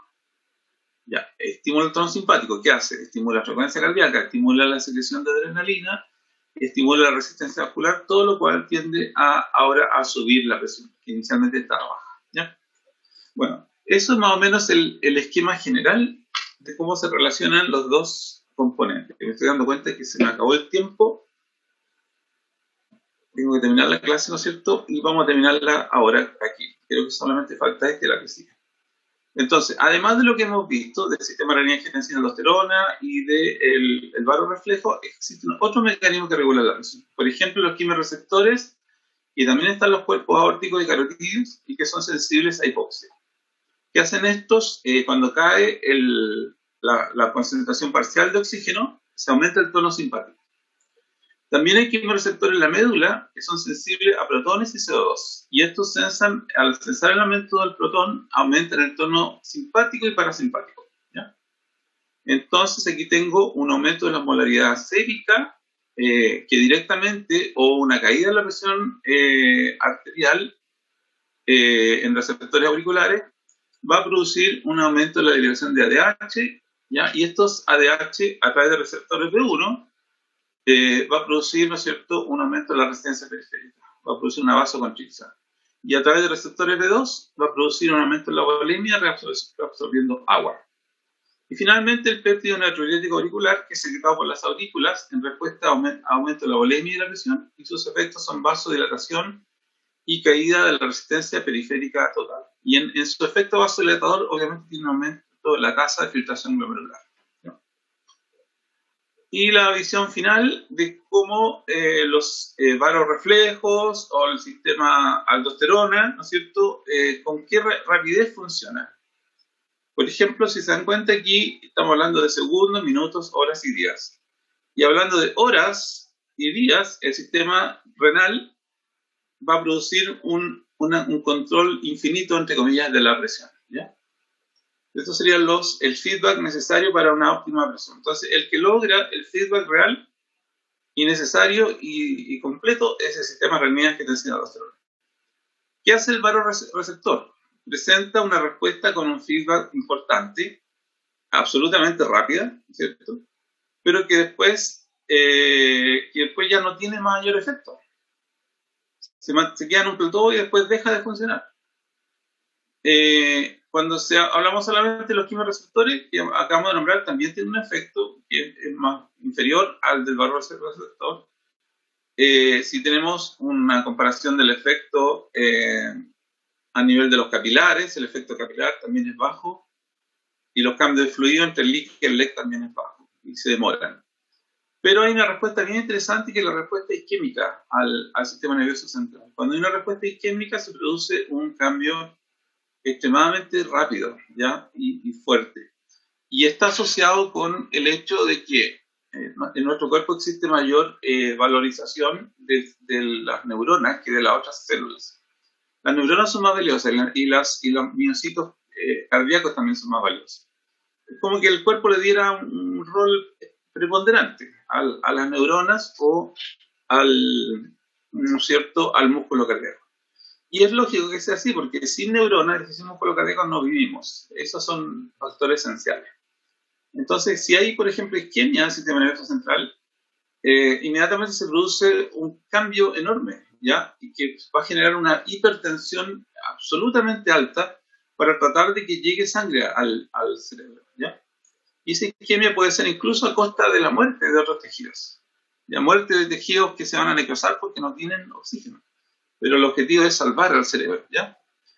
B: Ya, estimula el tono simpático, ¿qué hace? Estimula la frecuencia cardíaca, estimula la secreción de adrenalina, estimula la resistencia vascular, todo lo cual tiende ahora a subir la presión, que inicialmente estaba baja. ¿Ya? Bueno, eso es más o menos el esquema general de cómo se relacionan los dos componentes. Me estoy dando cuenta que se me acabó el tiempo, tengo que terminar la clase, ¿no es cierto? Y vamos a terminarla ahora aquí. Creo que solamente falta la que sigue. Entonces, además de lo que hemos visto del sistema renina-angiotensina-aldosterona y del varoreflejo, existen otros mecanismos que regulan la presión. Por ejemplo, los quimioreceptores, y también están los cuerpos aórticos y carotídeos, y que son sensibles a hipoxia. ¿Qué hacen estos? Cuando cae la concentración parcial de oxígeno, se aumenta el tono simpático. También hay quimioreceptores en la médula que son sensibles a protones y CO2. Y estos sensan, al sensar el aumento del protón, aumentan el tono simpático y parasimpático. ¿Ya? Entonces aquí tengo un aumento de la molaridad sérica que directamente, o una caída de la presión arterial en receptores auriculares, va a producir un aumento de la derivación de ADH, ¿ya? Y estos ADH, a través de receptores B1, va a producir, ¿no es cierto?, un aumento de la resistencia periférica, va a producir una vasoconstricción. Y a través de receptores B2 va a producir un aumento de la volemia reabsorbiendo agua. Y finalmente el péptido natriurético auricular, que es secretado por las aurículas en respuesta a aumento de la volemia y la presión, y sus efectos son vasodilatación y caída de la resistencia periférica total. Y en su efecto vasodilatador, obviamente, tiene un aumento de la tasa de filtración glomerular. Y la visión final de cómo los varorreflejos o el sistema aldosterona, ¿no es cierto?, con qué rapidez funciona. Por ejemplo, si se dan cuenta aquí, estamos hablando de segundos, minutos, horas y días. Y hablando de horas y días, el sistema renal va a producir un control infinito, entre comillas, de la presión. ¿Ya? Estos serían el feedback necesario para una óptima presión. Entonces, el que logra el feedback real y necesario y completo es el sistema renina-angiotensina-aldosterona. ¿Qué hace el varoreceptor? Presenta una respuesta con un feedback importante, absolutamente rápida, ¿cierto? Pero que después ya no tiene mayor efecto. Se queda en un plató y después deja de funcionar. Cuando hablamos solamente de los quimioreceptores, que acabamos de nombrar, también tiene un efecto que es más inferior al del varoreceptor. Si tenemos una comparación del efecto a nivel de los capilares, el efecto capilar también es bajo, y los cambios de fluido entre el LIC y el LEC también es bajo, y se demoran. Pero hay una respuesta bien interesante, que es la respuesta isquémica al sistema nervioso central. Cuando hay una respuesta isquémica se produce un cambio extremadamente rápido, ¿ya? Y fuerte. Y está asociado con el hecho de que en nuestro cuerpo existe mayor valorización de las neuronas que de las otras células. Las neuronas son más valiosas y los miocitos cardíacos también son más valiosos. Es como que el cuerpo le diera un rol preponderante a las neuronas o ¿no es cierto?, al músculo cardíaco. Y es lógico que sea así, porque sin neuronas y sin músculo cardíaco no vivimos. Esos son factores esenciales. Entonces, si hay, por ejemplo, isquemia del sistema nervioso central, inmediatamente se produce un cambio enorme, ¿ya? Y que va a generar una hipertensión absolutamente alta para tratar de que llegue sangre al cerebro, ¿ya? Y esa isquemia puede ser incluso a costa de la muerte de otros tejidos. La muerte de tejidos que se van a necrosar porque no tienen oxígeno. Pero el objetivo es salvar al cerebro, ¿ya?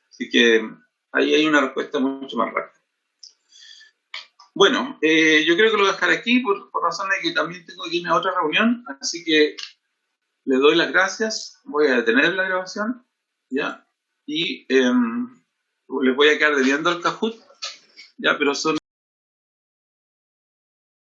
B: Así que ahí hay una respuesta mucho más rápida. Bueno, yo creo que lo voy a dejar aquí por razón de que también tengo que irme a otra reunión, así que les doy las gracias, voy a detener la grabación, ¿ya? Y les voy a quedar debiendo al Kahoot, ¿ya? Pero son